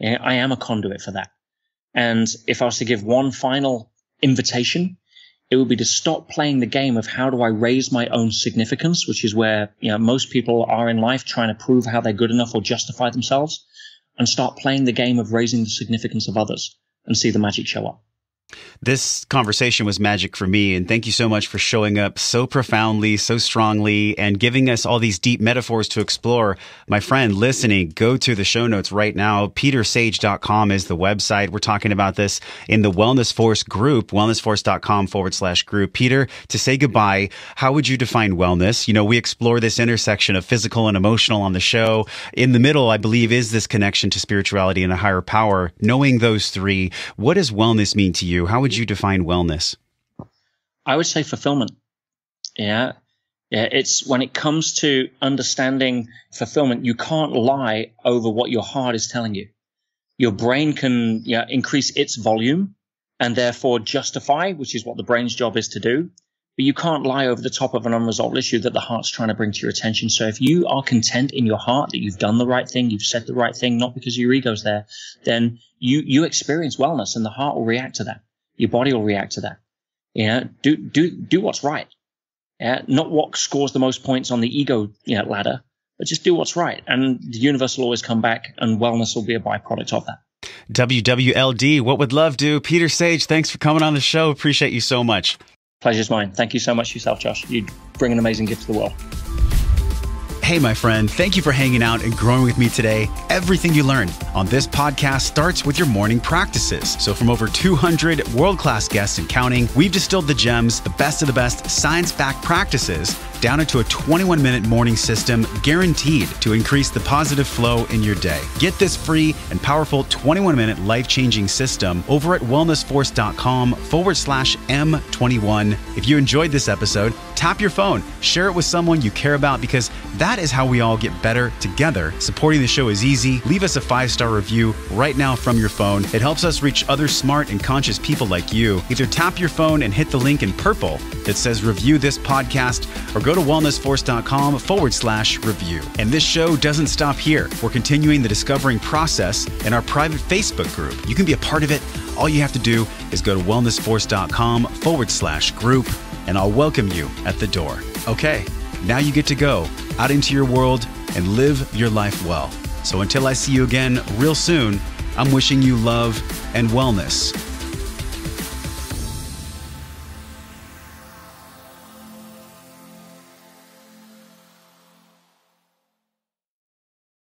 I am a conduit for that. And if I was to give one final invitation, it would be to stop playing the game of how do I raise my own significance, which is where, most people are in life trying to prove how they're good enough or justify themselves, and start playing the game of raising the significance of others and see the magic show up. This conversation was magic for me, and thank you so much for showing up so profoundly, so strongly, and giving us all these deep metaphors to explore. My friend listening, go to the show notes right now. petersage.com is the website. We're talking about this in the Wellness Force group, wellnessforce.com/group. Peter, to say goodbye, how would you define wellness? We explore this intersection of physical and emotional on the show. In the middle, I believe, is this connection to spirituality and a higher power. Knowing those three, what does wellness mean to you? How would you define wellness? I would say fulfillment. Yeah. It's when it comes to understanding fulfillment, you can't lie over what your heart is telling you. Your brain can increase its volume and therefore justify, which is what the brain's job is to do. But you can't lie over the top of an unresolved issue that the heart's trying to bring to your attention. So if you are content in your heart that you've done the right thing, you've said the right thing, not because your ego's there, then you experience wellness and the heart will react to that. Your body will react to that. Do what's right. Not what scores the most points on the ego ladder, but just do what's right. And the universe will always come back and wellness will be a byproduct of that. WWLD, what would love do? Peter Sage, thanks for coming on the show. Appreciate you so much. Pleasure's mine. Thank you so much yourself, Josh. You bring an amazing gift to the world. Hey, my friend, thank you for hanging out and growing with me today. Everything you learn on this podcast starts with your morning practices. So from over 200 world-class guests and counting, we've distilled the gems, the best of the best science-backed practices down into a 21-minute morning system guaranteed to increase the positive flow in your day. Get this free and powerful 21-minute life-changing system over at wellnessforce.com/M21. If you enjoyed this episode, tap your phone, share it with someone you care about, because that is how we all get better together. Supporting the show is easy. Leave us a 5-star review right now from your phone. It helps us reach other smart and conscious people like you. Either tap your phone and hit the link in purple that says review this podcast, or go to wellnessforce.com/review. And this show doesn't stop here. We're continuing the discovering process in our private Facebook group. You can be a part of it. All you have to do is go to wellnessforce.com/group, and I'll welcome you at the door. Okay, now you get to go out into your world and live your life well. So until I see you again real soon, I'm wishing you love and wellness.